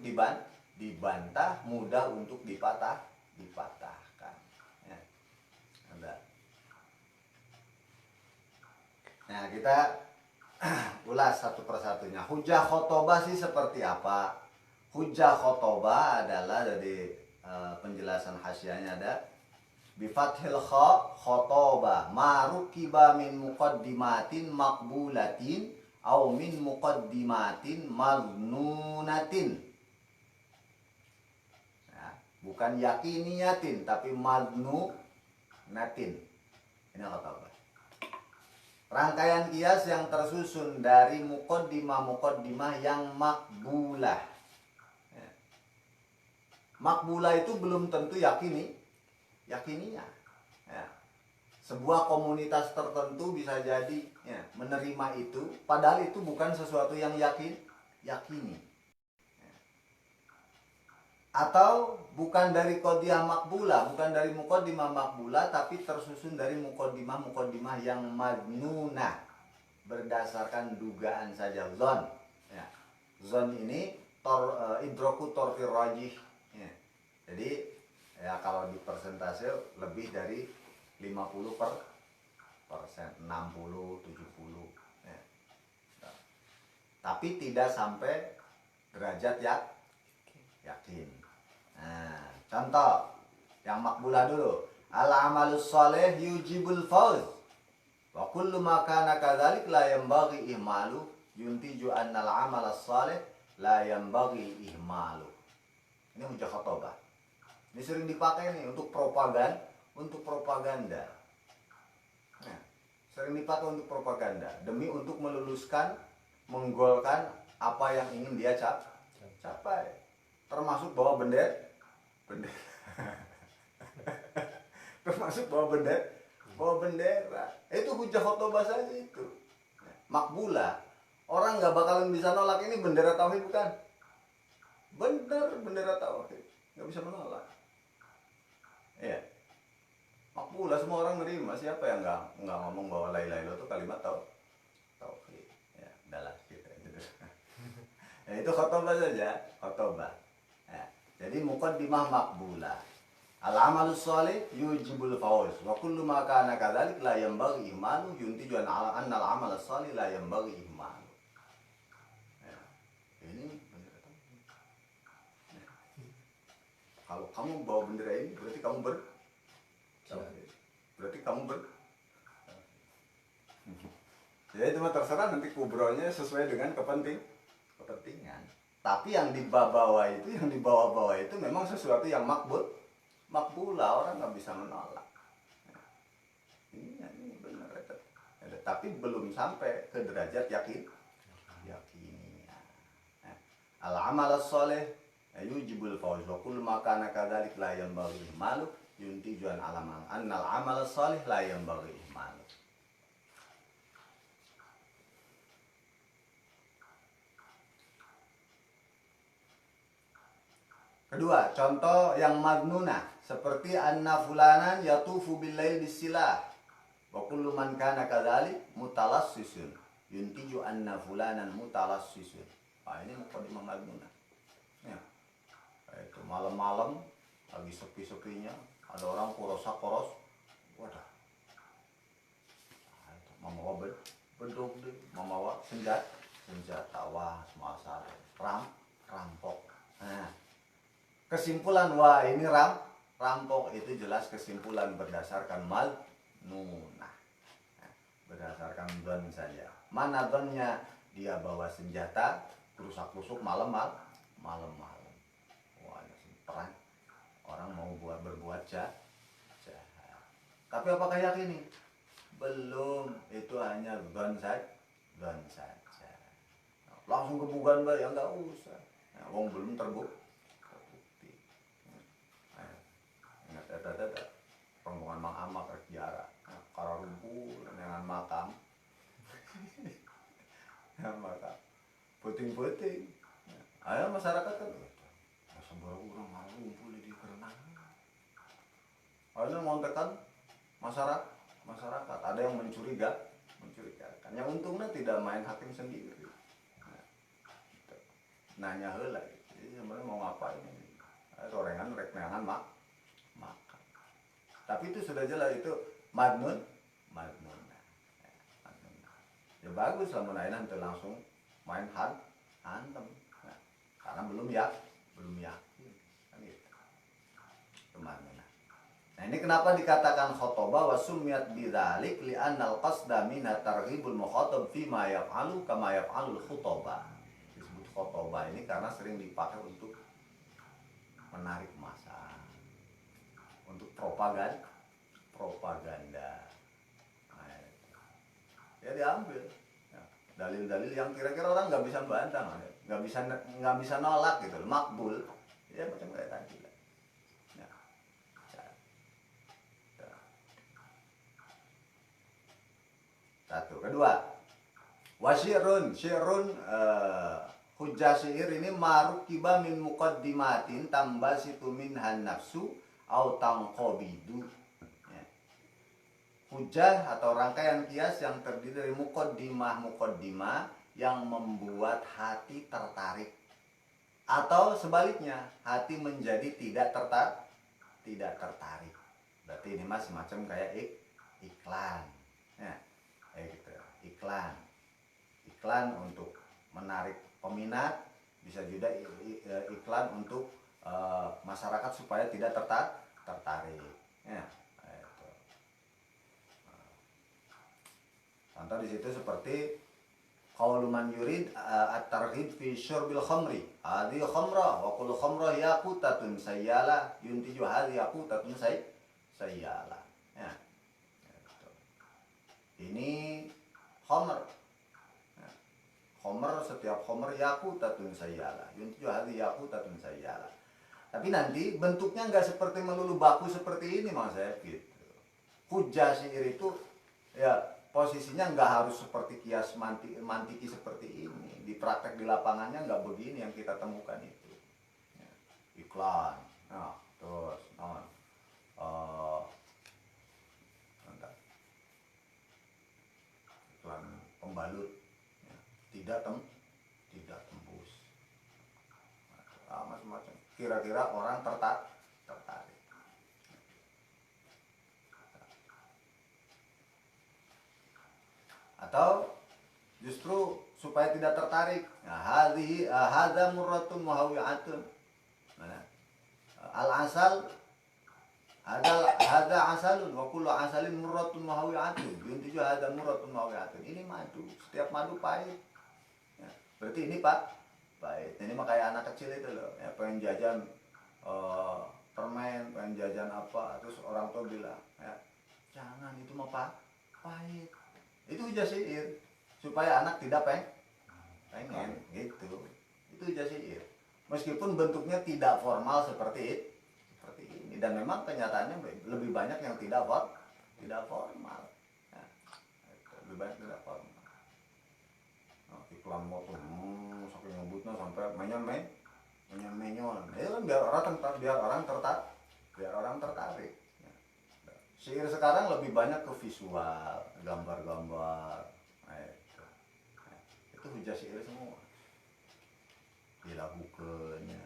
B: dibantah, mudah untuk dipatahkan. Ya. Nah, kita ulas satu persatunya. Hujjah khotobah sih seperti apa? Hujjah khotobah adalah dari penjelasan hasyahnya ada bifathil kha khotobah marukiba min muqaddimatin maqbulatin aw min muqaddimatin maznunatin. Nah, bukan yakiniyatin tapi maznunatin. Ini khotobah. Rangkaian kias yang tersusun dari muqaddimah yang makbulah. Ya. Makbulah itu belum tentu yakininya. Ya. Sebuah komunitas tertentu bisa jadi ya, menerima itu, padahal itu bukan sesuatu yang yakini. Ya. Atau bukan dari qadiyah makbulah, bukan dari muqaddimah makbulah, tapi tersusun dari muqaddimah yang madnunah, berdasarkan dugaan saja, zon. Ya. Zon ini idroku torfir rajih. Ya. Jadi ya kalau di persentase lebih dari 50%, 60, 70. Ya. Tapi tidak sampai derajat yakin. Nah, contoh yang makbulah dulu. Al-amalus soleh yujibul fauz. Wa kullu ma kana kadzalik la yanbaghi ihmalu yuntiju anna al-amal as-salih la yanbaghi ihmalu. Ini hujjah khotbah. Ini sering dipakai nih untuk propaganda. Nah, sering dipakai untuk propaganda demi untuk meluluskan, menggolkan apa yang ingin dia capai. Termasuk bawa bendera. Termasuk bawa bendera. Itu hujjah khotbah saja itu. Makbula. Orang nggak bakalan bisa nolak, ini bendera tauhid bukan? Benar, bendera tauhid. Nggak bisa menolak. Iya. Makbula, semua orang nerima. Siapa yang nggak ngomong bahwa la ilaha illallah itu kalimat tauhid? Ya, udahlah gitu. Ya, itu khotbah saja, khotbah. Ya, jadi muqaddimah makbula. Al-amalus shalih yujibul fawz wa kullu ma kana kadzalik la yanbaghi ihmalu yuntiju anna al-amal shalih la yanbaghi ihmalu. Ya. Ini bendera tauhid. Ya. Kalau kamu bawa bendera ini berarti kamu jadi itu mah terserah nanti kubronya sesuai dengan kepentingan. Tapi yang dibawa itu memang sesuatu yang makbula, orang nggak bisa menolak. Ini benar itu. Tapi belum sampai ke derajat yakinnya. Al-amal as-shalih yujibul fawz wa kullu ma kana kadzalik la yanbaghi ihmalu yuntiju anna al-amal as-shalih la yanbaghi ihmalu. Kedua, contoh yang madnunah seperti anna fulanan yatufu billail bisilah wa kullu man kana kadzalik mutalassisun yuntiju anna fulanan mutalassisun. Ini muqaddimah madnunah. Ya. Itu malam-malam lagi sepi-sepinya ada orang koros. Wadah. Memawa bedog deh, memawa senjata. Wah, masalah rampok. Nah, kesimpulan ini rampok itu jelas kesimpulan berdasarkan madnunah. Berdasarkan dzan saja. Mana dzannya dia bawa senjata, rusak-rusuk malam-malam. Wah, perang. Orang mau berbuat jahat. Tapi apakah yakini? Belum, itu hanya dzan saja. Langsung kebukan ya enggak usah. Wong belum terbukti. Ingat rombongan Mang Amak kerjara kararumpu dengan makam. Makam puting-puting. Ayo masyarakat kan sebuah orang ngumpul di kerenang. Ayo ngontekan masyarakat. Ada yang mencurigakan. Yang untungnya tidak main hakim sendiri. Nanya heula. Jadi sebenarnya mau ngapain ini? Gorengan rek neangan makan. Tapi itu sudah jelas itu madnun. Ya bagus lah menaikkan itu langsung main hantem. Karena belum yakin. Kan gitu. Madnun. Nah, ini kenapa dikatakan khotbah wa summiyat bidzalik li anna al-qasda min at-targhibul mukhatab fi ma yaf'alu kama yaf'alul khutbah. Disebut khotbah ini karena sering dipakai untuk menarik massa, untuk propaganda. Nah, ya diambil dalil-dalil yang kira-kira orang nggak bisa bantah, nggak bisa nolak gitu, makbul. Ya macam kayak tadi. Satu, kedua, wasyirun, hujjah sihir ini marukiba min muqaddimatin tambasitu minhan nafsu au tanqabidu. Ya. Hujjah atau rangkaian kias yang terdiri dari muqaddimah yang membuat hati tertarik, atau sebaliknya hati menjadi tidak tertarik. Berarti ini mas semacam kayak iklan. Ya. Gitu. Iklan untuk menarik peminat, bisa juga iklan untuk masyarakat supaya tidak tertarik. Ya, itu. Contoh di situ seperti qaulu man yurid at-targhib fi syurbil khamri. Hadhihi khamra wa kullu khamra yaqutatun sayyala yuntiju hadhihi yaqutatun sayyala. Ya. Ini khamr. Ya. Khamr, setiap khamr yaqutatun sayyala yuntiju hadhihi yaqutatun sayyala. Tapi nanti bentuknya nggak seperti melulu baku seperti ini Mas Saif gitu. Hujah syair itu ya posisinya nggak harus seperti kias mantiki seperti ini. Di praktek di lapangannya nggak begini yang kita temukan itu. Ya. Iklan, nah, terus iklan pembalut, ya. tidak tembus, macam-macam. Kira-kira orang tertarik. Atau justru supaya tidak tertarik. Nah, hadza murratun muhawwi'atun. Al-asal hadza asalun wa kullu asalin murratun muhawwi'atun. Yuntiju hadza murratun muhawwi'atun. Ini madu, setiap madu pahit. Ya, berarti ini pahit. Ini mah kayak anak kecil itu loh, ya, pengen jajan permen, pengen jajan apa, terus orang tua bilang, ya, jangan itu mah pahit. Itu hujah syair supaya anak tidak pengen gitu. Itu hujah syair meskipun bentuknya tidak formal seperti ini, dan memang kenyataannya lebih banyak yang tidak formal ya, lebih banyak tidak formal. Nah, iklan motor saking ngebutnya sampai menyon itu kan biar orang tertarik. Syair sekarang lebih banyak ke visual, gambar-gambar. Itu hujah syair semua. Dilakukannya.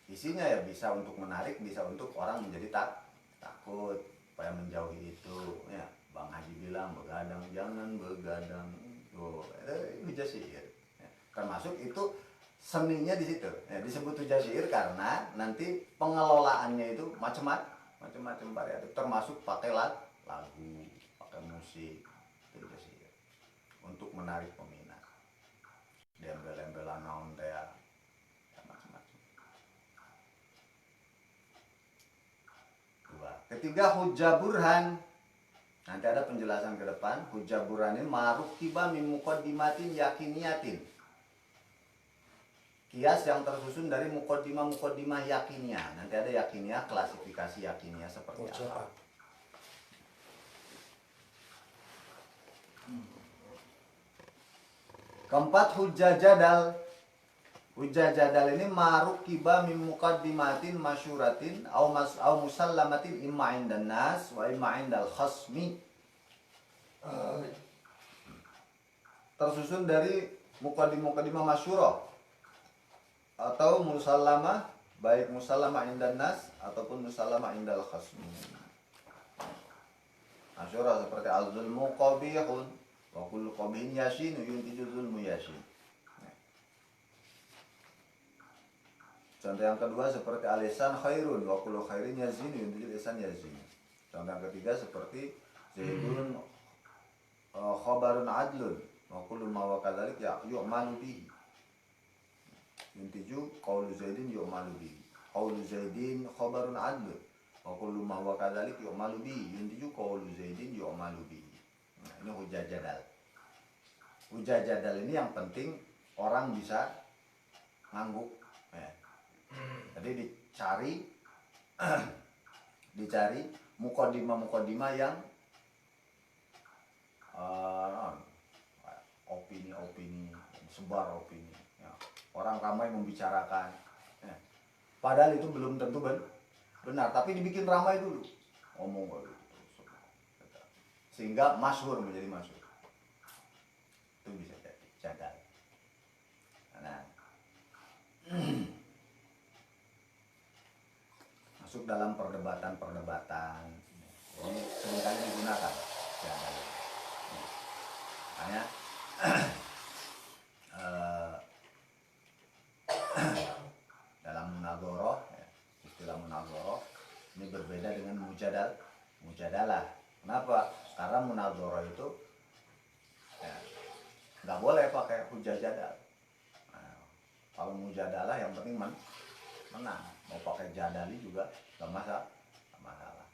B: Isinya ya bisa untuk menarik, bisa untuk orang menjadi takut, supaya menjauhi itu. Ya, Bang Haji bilang begadang jangan begadang. Itu hujah syair. Ya, termasuk itu seninya di situ. Ya, disebut hujah syair karena nanti pengelolaannya itu macam-macam variatif, termasuk pakai lagu, pakai musik, itu juga sih untuk menarik peminat. Embel-embelan naon teh ya, macam-macam. Dua. Ketiga hujah burhan. Nanti ada penjelasan ke depan. Hujah burhan ini marukiba min muqaddimatin yakiniyatin. Kias yang tersusun dari muqaddimah yakiniyah. Nanti ada yakiniyah, klasifikasi yakiniyah seperti apa. Keempat hujah jadal. Hujah jadal ini marukiba min muqaddimatin masyuratin au musallamatin imma indan nas wa imma indal khasmi. Tersusun dari muqaddimah masyurah atau musallamah, baik musallamah indan nas ataupun musallamah indal khasmi. Asyura seperti az-zulmu qabihun wa kullu qabihin yasin yuntiju zulmu yasin. Contoh yang kedua seperti alisan khairun wa kullu khairin yazin yuntiju lisan yazin. Contoh yang ketiga seperti zaidun khabarun adlun wa kullu ma wa kadzalik yu'malu bihi. Yuntiju qaulu zaidin yu'malu bihi. Qaulu zaidin khabarun adlun wa kullu ma huwa kadzalik yu'malu bihi. Yuntiju qaulu zaidin yu'malu bihi. Nah, ini hujah jadal. Hujah jadal ini yang penting orang bisa ngangguk. Ya. Jadi dicari muqaddimah yang opini, sebar opini. Ya. Orang ramai membicarakan, ya. Padahal itu belum tentu benar, tapi dibikin ramai dulu, ngomong dulu, sehingga masyhur menjadi masyhur. Itu bisa jadi jadal. Nah, masuk dalam perdebatan, ini seringkali digunakan jadal. Makanya dalam munadzarah, ya, istilah munadzarah ini berbeda dengan mujadalah. Kenapa? Karena munadzarah itu nggak boleh pakai hujah jadal. Nah, kalau mujadalah yang penting menang. Mau pakai jadali juga nggak masalah. Nggak masalah.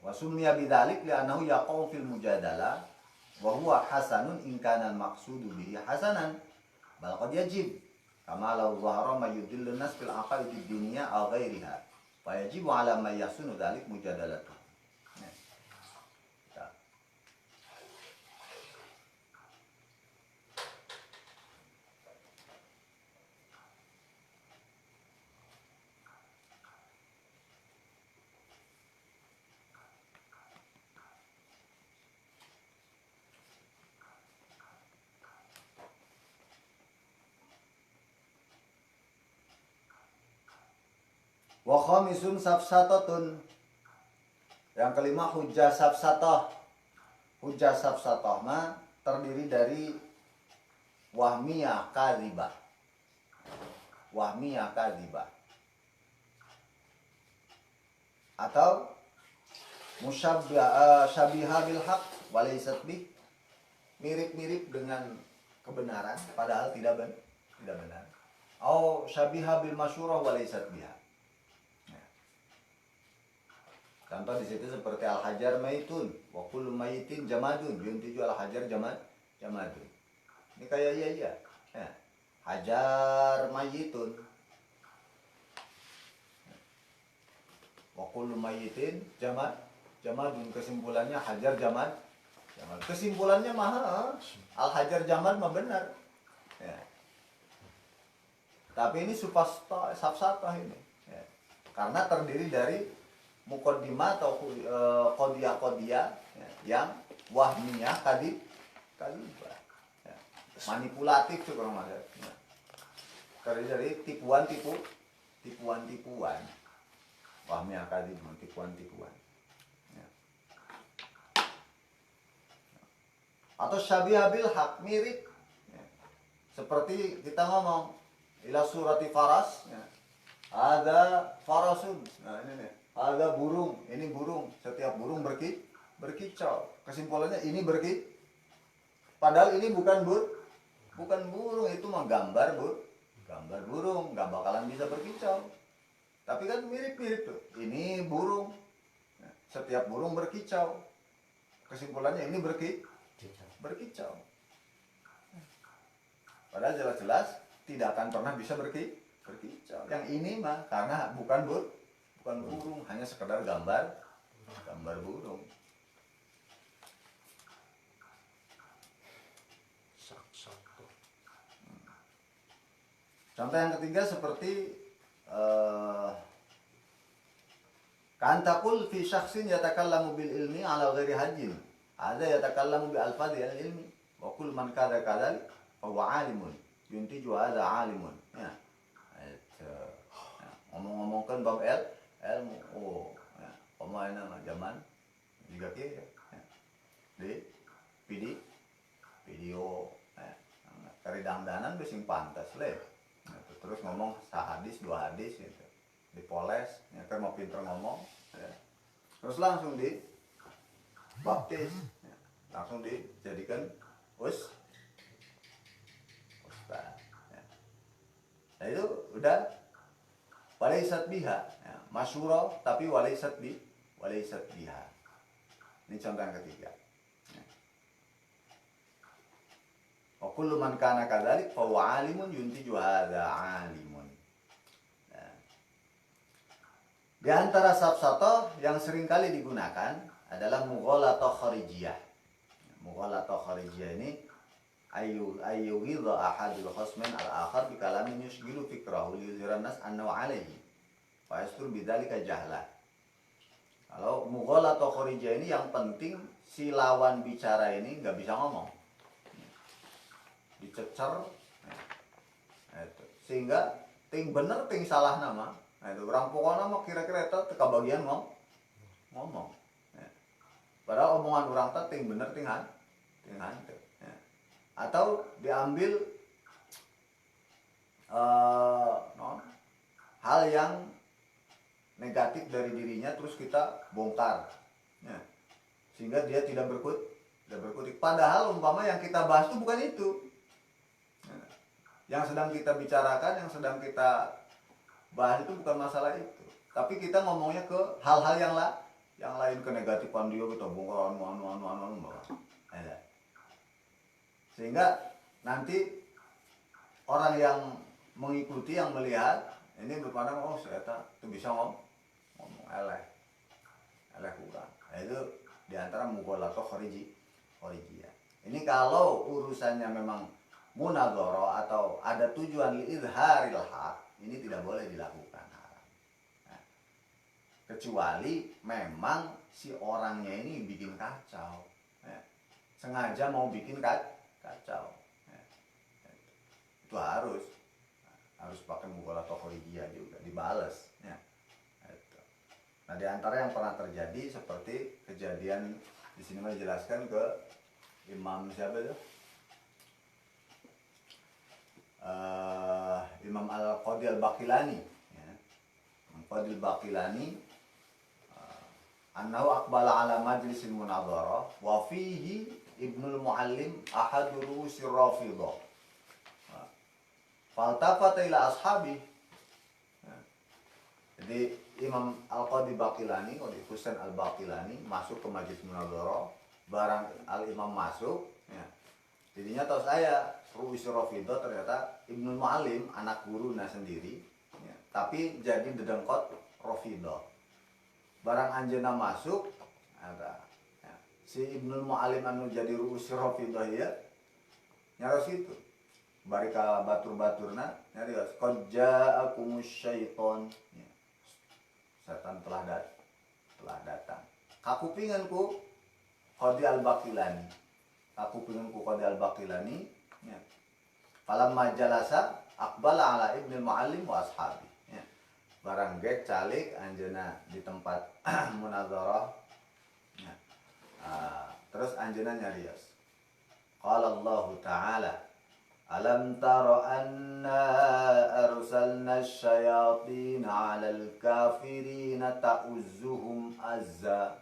B: Wa summiya bidzalik li'annahu yaqau fil mujadalah wa huwa hasanun in kana al-maqsudu bihi hasanan bal qad yajib kama law dhahara ma yudillu nas fil aqaid ad-diniyah aw ghairiha fa yajibu ala man yahsunu dzalik mujadalatu. Wa khamisun safsatatun. Yang kelima hujjah safsatah. Hujjah safsatah mah terdiri dari wahmiyah kadzibah. Wahmiyah kadzibah. Atau syabihah bil haq walaysat bih, mirip-mirip dengan kebenaran padahal tidak benar. Atau syabihah bil masyurah walaysat biha. Contoh di situ seperti al-hajar maitun wa kullu maitin jamadun, yuntiju al-hajar jamadun. Ini kayak iya. Ya. Hajar mayitun wa kullu mayitin jamadun, kesimpulannya hajar jamad. Kesimpulannya mah al-hajar jamad mah benar. Ya. Tapi ini safsatah ini. Ya. Karena terdiri dari muqaddimah atau qodiyah ya, yang wahmiyah kadibah ya. Manipulatif tuh kalau maksud ya. Terdiri dari tipuan wahmiyah kadibah, tipuan ya. Atau syabihah bil haq, mirip ya. Seperti kita ngomong ila surati faras ya. Ada farasun, nah ini nih, ada burung, ini burung, setiap burung berkicau. Kesimpulannya ini padahal ini bukan burung, itu mah gambar burung, nggak bakalan bisa berkicau. Tapi kan mirip-mirip tuh, ini burung, setiap burung berkicau. Kesimpulannya ini berkicau. Padahal jelas-jelas tidak akan pernah bisa berkicau. Yang ini mah karena bukan burung, hanya sekedar gambar burung. Contoh yang ketiga seperti kan taqul fi syakhsin yatakallamu bil ilmi ala ghairi hajin, ada yatakallamu bi alfadhi al ilmi wa kull man kada kadzalik fa huwa alimun yuntiju hadza alimun ya. Ngomong-ngomongkan bab ilmu pemain nama zaman juga kia di video kari dangdanan besing pantas le terus ngomong sahadis dua hadis gitu dipoles ya kan mau pinter ngomong ya. Terus langsung di baptis ya. Langsung dijadikan ustaz ya. Nah itu udah walaysat biha ya, masyura tapi walaysat biha. Ini contoh yang ketiga ya. Wa kullu man kana kadzalik fa huwa alimun yuntiju hadza alimun. Nah. Di antara safsatah yang sering kali digunakan adalah mughalatah kharijiyah. Mughalatah kharijiyah ini ayyuhidha ahadul khasmain al-akhar bi kalamin yushghilu fikrahu liyuzhiran nas annahu alayhi fa yastur bidzalika jahla. Kalau mughalatah kharijiyah ini yang penting si lawan bicara ini nggak bisa ngomong, dicecer nah, itu. Sehingga ting bener ting salah nama nah, itu orang pokoknya mau kira-kira itu teka bagian ngomong ya. Padahal omongan orang itu ting bener ting hantu ya. Atau diambil hal yang negatif dari dirinya terus kita bongkar, ya. Sehingga dia tidak berkutik. Padahal umpama yang kita bahas itu bukan itu, ya. Yang sedang kita bicarakan, yang sedang kita bahas itu bukan masalah itu, tapi kita ngomongnya ke hal-hal yang lain, ke negatifan dia kita bongkar ya. Sehingga nanti orang yang mengikuti, yang melihat ini berpandang, oh saya itu bisa ngomong eleh kurang. Nah, itu diantara mughalatoh kharijiyah. Ini kalau urusannya memang munadharah atau ada tujuan izharil haq, ini tidak boleh dilakukan. Nah, kecuali memang si orangnya ini bikin kacau, ya. Sengaja mau bikin kacau, ya. Itu harus pakai mughalatoh kharijiyah juga, dibales, ya. Nah, di antara yang pernah terjadi seperti kejadian di sini dijelaskan ke Imam siapa itu? Imam Al-Qadhi Al-Baqilani, ya. Al-Qadhi Al-Baqilani annahu aqbala ala majlisil munadharah wa fihi Ibnul Muallim ahadu ru'usir Rafidhah. Faltafata ila ashabi. Jadi Imam Al-Qadhi Baqilani, Husain Al-Baqilani masuk ke majlis munadharah, barang Al-Imam masuk, ya. Jadinya tahu saya ru'usir Rafidhah ternyata Ibnul Muallim, anak gurunya sendiri, ya. Tapi jadi dedengkot Rafidhah. Barang anjeunna masuk ada, ya. Si Ibnul Muallim anu jadi ru'usir Rafidhah ya nyaros itu. Bari ka batur-baturna nyarios qad ja'akumus syaiton, ya. Setan telah datang. Kakupinganku Qadhi Al-Baqilani. Kakupinganku Qadhi Al-Baqilani, ya. Falamma jalasa aqbala ala Ibnul Muallim wa ashabi, ya. Barang gek calik anjeuna di tempat munadharah, ya. Terus anjeuna nyarios. Qala Allah Ta'ala alam tara anna arsalna asyayatin 'alal kafirina ta'uzzuhum azza.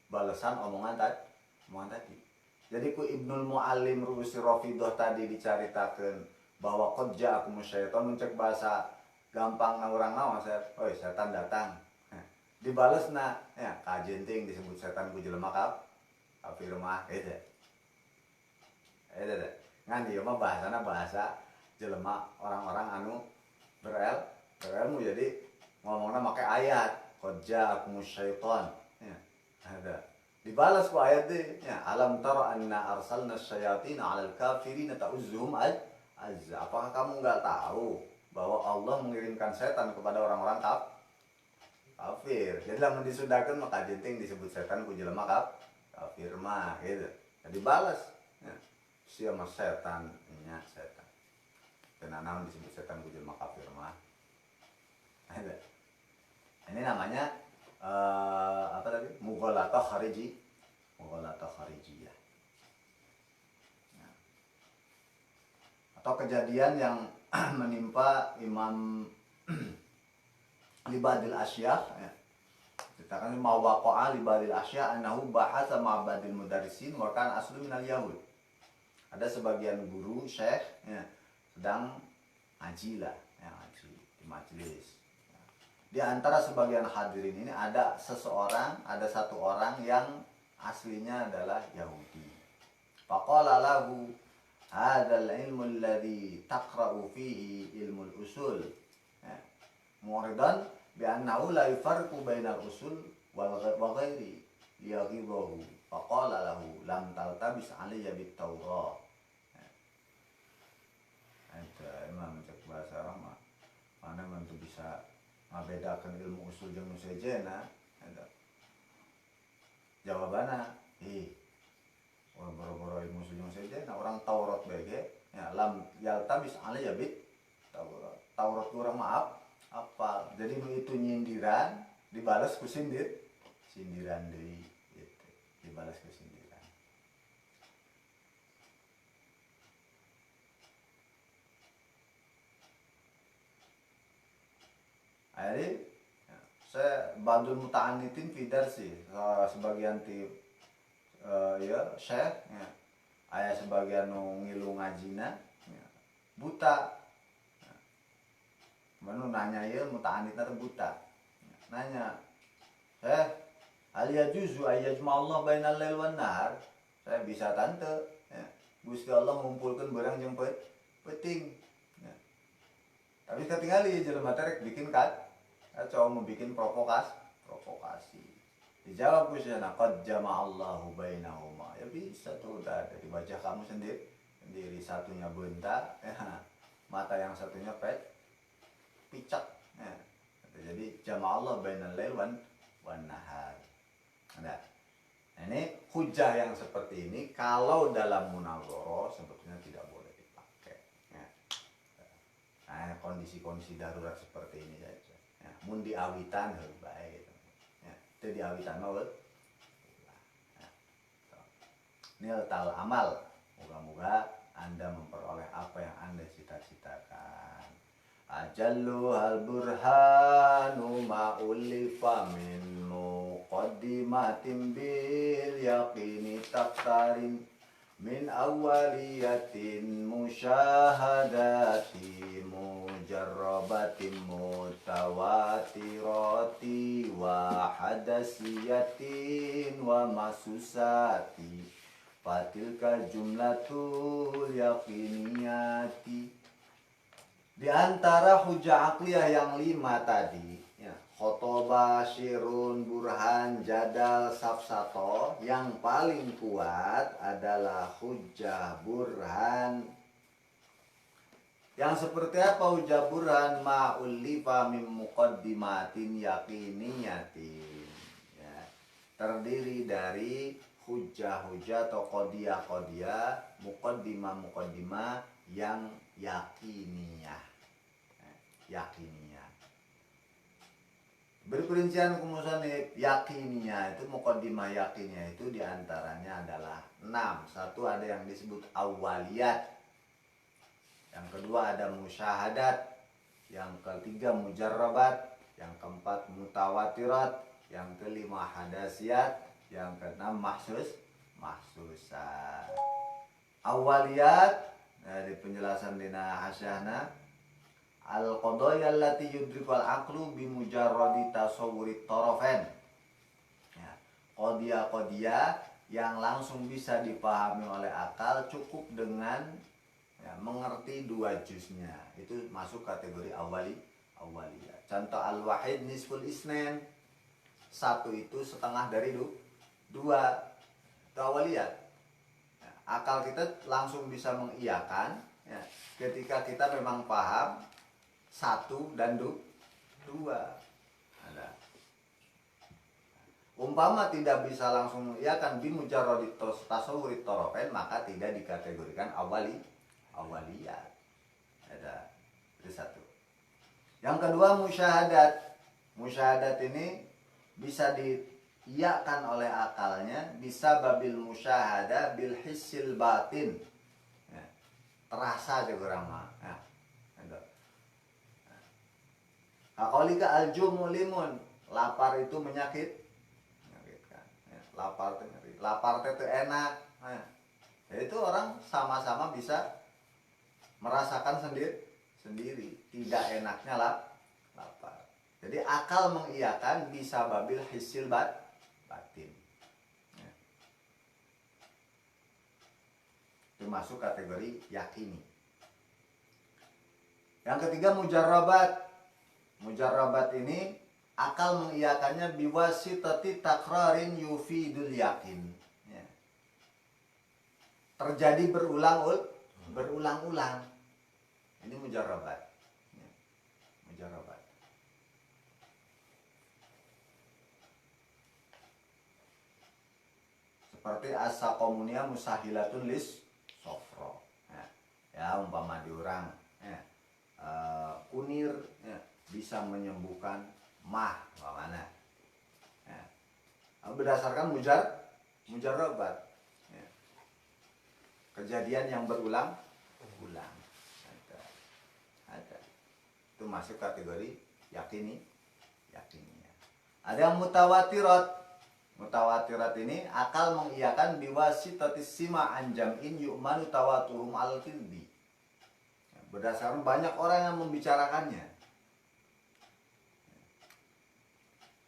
B: Balasan omongan tadi. Jadi ku Ibnul Muallim ru'usir Rafidhah tadi dicaritakeun bahwa qad ja'akumus syaiton, muncak bahasa gampang urang naon oi setan datang. Dibalesna ya kajenting disebut setan ku jelema kafir mah gitu. Ngan ieu mah bahasana bahasa jelema orang-orang anu berilmu, jadi ngomongna make ayat qad ja'akumus syaiton, ya. Ada dibalas ku ayat teh, ya, alam tara anna arsalna syayatin 'alal kafirina ta'uzzuhum azza. Apakah kamu enggak tahu bahwa Allah mengirimkan setan kepada orang-orang kafir? Jadi lamun disudakeun maka jenting disebut setan ku jelema kafir mah gitu. Jadi balas, ya. Sia mah setan, nya setan. Kena naon disebut setan ku jelema kafir mah. Ini namanya apa tadi? Mughalatoh kharijiyah. Nah. Atau kejadian yang menimpa Imam Libadil Asyah, ya. Ceritakan ma waqa'a Libadil Asyah annahu bahasa ma'badil mudarrisin wa kan aslu minal yahud. Ada sebagian guru syekh, ya, sedang ngaji lah, ya, ngaji di majelis. Di antara sebagian hadirin ini ada satu orang yang aslinya adalah Yahudi. Faqala lahu hadzal ilmu alladhi taqra'u fihi ilmul usul, ya. Mu'ridan bi annahu la yufarriqu bainal usul wal ghairi yaghidahu. Faqala lahu lam taltabis alayya bit Taurah. Ada emang cek bahasa Arab mah mana mantu bisa ngabedakeun ilmu usul jeung nu sejena. Ada jawabanna orang boro-boro ilmu usul jeung sejena orang Taurat bege, ya, lam yaltabis alayya bit Taurat. Taurat urang maaf apa jadi nu itu nyindiran dibalas ku sindiran deui gitu. Dibalas ku sindiran. Jadi saya badul muta'anitin fidar sih sebagian ti ya syekh ya. Aya sebagian nu ngilu ngajina ya. Buta ya. Manu nanya ya muta'anitna teh buta ya. Nanya hal yajuzu ayyajma Allah bainal lail wan nahar. Saya bisa tante ya. Gusti Allah ngumpulkeun barang jeung penting ya. Tapi ketinggali jelema terek bikin coba membikin provokasi. Dijawab Gusti Allah, qad jama'allahu bainahuma. Ya bisa tuh udah dari wajah kamu sendiri satunya bunta ya. Mata yang satunya picak ya. Jadi jama'allah bainal lail wan nahar. Ada. Nah, ini hujah yang seperti ini kalau dalam munazarah sebetulnya tidak boleh dipakai. Ya. Nah, kondisi-kondisi darurat seperti ini saja. Ya, mun diawitan heuh bae. Ya, teu diawitan mah ya. Nil tal amal. Moga-moga Anda memperoleh apa yang Anda cita-citakan. Ajallu hal burhanu ma'ulifa min muqaddimatin bil yaqini taktarin min awwaliyatin musyahadati mujarrabatin mutawatirati wa hadasiyatin wa masusati fatilka jumlatul yaqiniyati. Di antara hujah akliyah yang 5 tadi ya, khotobah, syirun, burhan, jadal, safsato, yang paling kuat adalah hujah burhan. Yang seperti apa hujah burhan? Ma'ulifa min muqaddimatin yaqiniyatin ya, terdiri dari hujah-hujah atau qodiyah-qodiyah, muqaddimah yang yakiniyah. Berperincian kemusanif yakiniyah itu muqaddimah yakiniyah itu diantaranya adalah 6. Satu ada yang disebut awaliyat, yang kedua ada musyahadat, yang ketiga mujarrabat, yang keempat mutawatirat, yang kelima hadasiyat, yang keenam mahsusat. Awaliyat dari penjelasan dina hasyahna al-qadaya allati yudrikul aqlu bi mujarradi tasawwuri tarafain. Ya, qadiyah yang langsung bisa dipahami oleh akal cukup dengan ya, mengerti 2 juznya. Itu masuk kategori awaliyah. Contoh al-wahid nisful isnain. 1 itu setengah dari 2. Itu awaliyat. Ya, akal kita langsung bisa mengiyakan ya, ketika kita memang paham 1 dan 2. Ada. Umpama tidak bisa langsung mengiyakan bimujarradi tasawwuri tarafain, maka tidak dikategorikan awaliyat. Ada. Itu 1. Yang kedua musyahadat. Musyahadat ini bisa diiyakan oleh akalnya bisa babil musyahadah bil hissil batin ya, terasa aja kurang mah ya. Akolika aljumulimun, lapar itu menyakitkan ya, lapar itu nyeri, lapar itu enak ya. Itu orang sama-sama bisa merasakan sendiri tidak enaknya lapar. Jadi akal mengiyakan bisa babil hissil batin ya. Itu masuk kategori yakini. Yang ketiga mujarrabat. Mujarrabat ini akal mengiyakannya biwasitati takrarin yufidul yakin ya. Terjadi berulang-ulang. Ini mujarrabat ya. Mujarrabat. Seperti as-saqamunia musahilatun lis sofro ya, umpama diurang ya. Kunir ya, bisa menyembuhkan mah mana ya. Berdasarkan mujarrabat ya. Kejadian yang berulang-ulang ada. Itu masuk kategori yakininya. Ada yang mutawatirat. Mutawatirat ini akal mengiyakan biwasitatis sima anjam'in yu'manu tawatuhum al-kidbi. Berdasarkan banyak orang yang membicarakannya.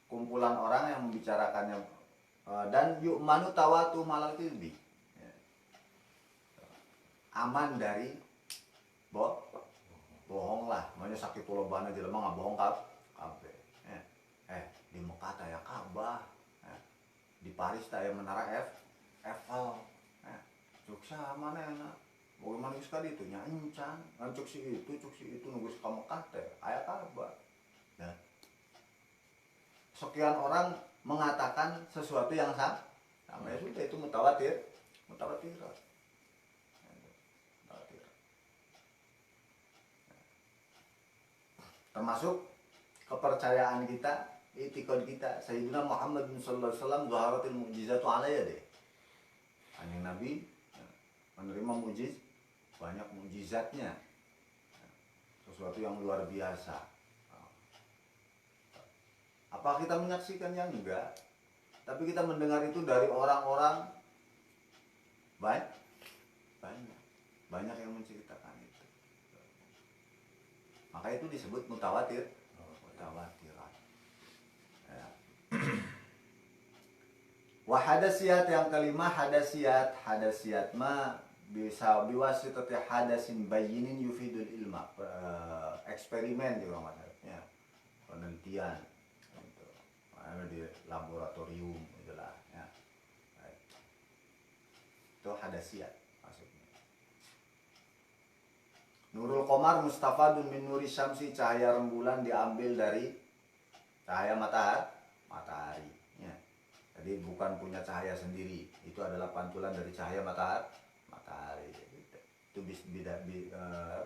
B: Kumpulan orang yang membicarakannya dan yu'manu tawatuhum al-kidbi. Aman dari bohong lah. Makanya sakit tulobana jelema nggak bohong kabeh. Di Mekah taya Ka'bah, di Paris taya menara Eiffel, cuk sama enak. Bagaimana sekali itu nya encan, cuk si itu nunggu ka Mekah teh aya Ka'bah. Nah, sekian orang mengatakan sesuatu yang sama ya sudah itu mutawatir. Termasuk kepercayaan kita, itikad kita. Sayyidina Muhammad sallallahu alaihi wasallam zaharatil mu'jizatu alaiya deh. Kanjeng Nabi menerima banyak mukjizatnya. Sesuatu yang luar biasa. Apa kita menyaksikannya? Enggak. Tapi kita mendengar itu dari orang-orang banyak yang menceritakan itu. Maka itu disebut mutawatirat. Ya. Wahadasiyat yang kelima, hadasiyat ma bisa biwasitati hadasin bayinin yufidul ilma. Eksperimen juga maksudnya, penelitian gitu. Di laboratorium itulah ya. Itu hadasiyat maksudnya. Nurul Qamar mustafadun min nuri syamsi, cahaya rembulan diambil dari cahaya matahari ya. Jadi bukan punya cahaya sendiri, itu adalah pantulan dari cahaya matahari. Itu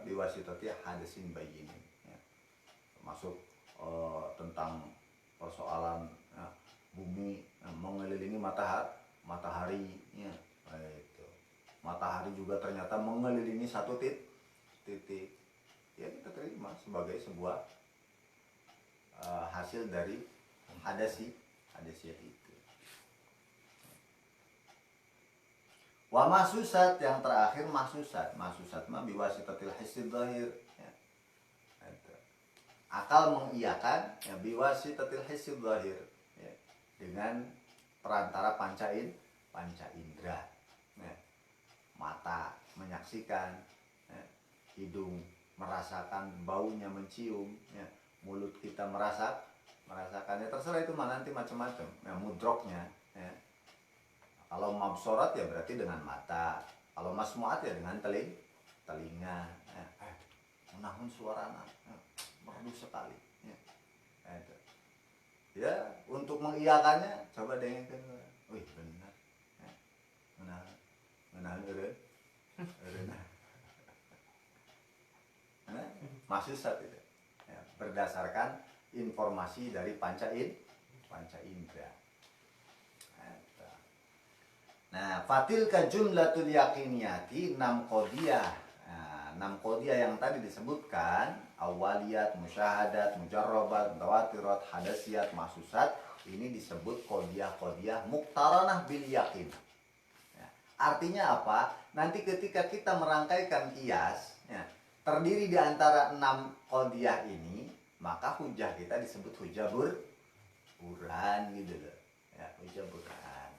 B: biwasitati hadasin bayinin ya. Termasuk tentang persoalan ya, bumi mengelilingi matahari ya. Itu. Matahari juga ternyata mengelilingi satu titik. Ya kita terima sebagai sebuah hasil dari hadasiyat itu. Wa mahsusat yang terakhir mahsusat mah biwasitatil hissi dzahir ya. Akal mengiyakan ya biwasitatil hissi dzahir ya, dengan perantara panca indera ya. Mata menyaksikan ya. Hidung merasakan baunya, mencium ya. Mulut kita merasakannya, terserah itu mana nanti macam-macam ya, mudroknya ya. Kalau mabsorat ya berarti dengan mata, kalau masmuat ya dengan telinga ya. Menahun suarana ya. Merdu sekali ya. Ya untuk mengiyakannya coba dengarkan, wih benar ya. Menahan mahsusat itu ya, berdasarkan informasi dari panca indera. Nah, fatil ka jumlatul yaqiniyati 6 qodiyah. Nah, 6 qodiyah yang tadi disebutkan, awaliyat, musyahadat, mujarrabat, mutawatirat, hadasiyat, mahsusat, ini disebut qodiyah muqtaranah bil yaqin. Ya, artinya apa? Nanti ketika kita merangkaikan qiyas, ya, terdiri di antara 6 qodiyah ini, maka hujah kita disebut hujah burhan gitu loh. Ya, hujah burhan.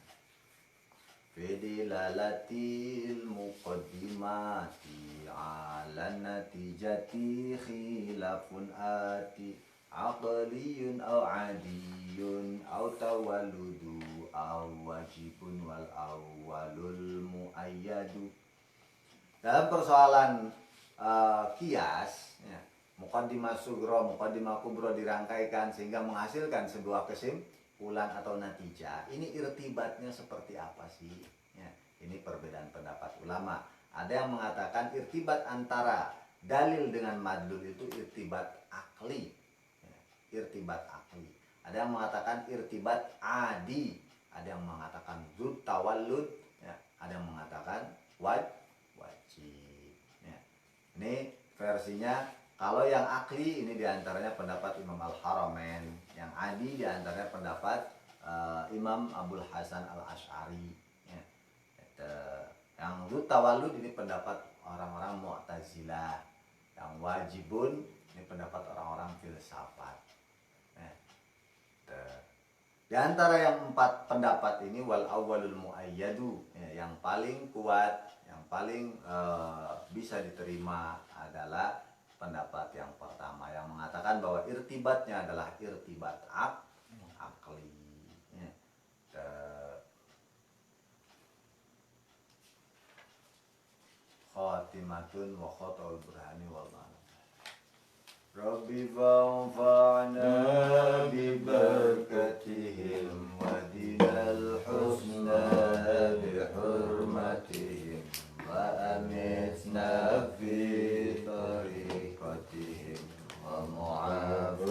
B: Bidilalatil muqaddimati ala natijati khilafun ati aqliyun au adiyun au tawalludu au wajibun wal awwalul muayyadu. Dalam persoalan qiyas ya, muqaddimah sugro, muqaddimah kubro dirangkaikan sehingga menghasilkan sebuah kesimpulan atau natijah. Ini irtibatnya seperti apa sih? Ya, ini perbedaan pendapat ulama. Ada yang mengatakan irtibat antara dalil dengan madlul itu irtibat akli. Ya, irtibat akli. Ada yang mengatakan irtibat adi. Ada yang mengatakan zut tawallud. Ya, ada yang mengatakan wajib. Ya. Ini versinya. Kalau yang akli ini diantaranya pendapat Imam Al-Haramain Yang adi diantaranya pendapat Imam Abul Hasan Al Ash'ari. Ya. Yang tawalud ini pendapat orang-orang Mu'tazilah. Yang wajibun ini pendapat orang-orang filsafat. Ya. Di antara yang 4 pendapat ini wal awwalul muayyadu, ya, yang paling kuat, yang paling bisa diterima adalah pendapat yang pertama yang mengatakan bahwa irtibatnya adalah irtibat akli. Ya. Khatimatun wa khatul burhani wal ma'na. Rabbi fa'anfa'na bi barakatihim wa dinal husna bi hurmatihim wa amitna fi tariqatihim wa mu'afatihim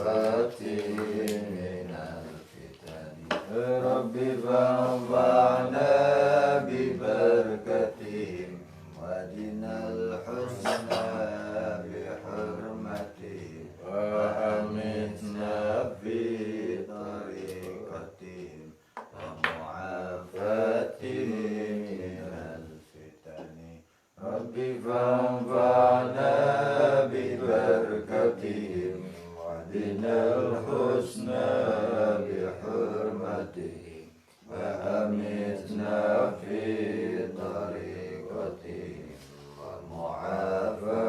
B: minal fitani. Rabbi fa'anfa'na bi barakatihim wa dinal husna bi hurmatihim وأمتنا في طريقتهم ومعافتهم من الفتن رب فانفعنا ببركتهم وزدنا الحسنى بحرمتهم وأمتنا في طريقتهم ومعافتهم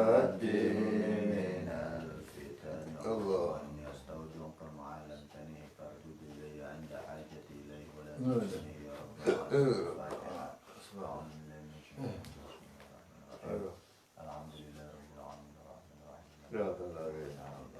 B: الله أن يستودعك ما علمتني فاردد إلي عند حاجتي إليه ولا تنسني يا رب العالمين. الحمد لله رب العالمين الرحمن الرحيم.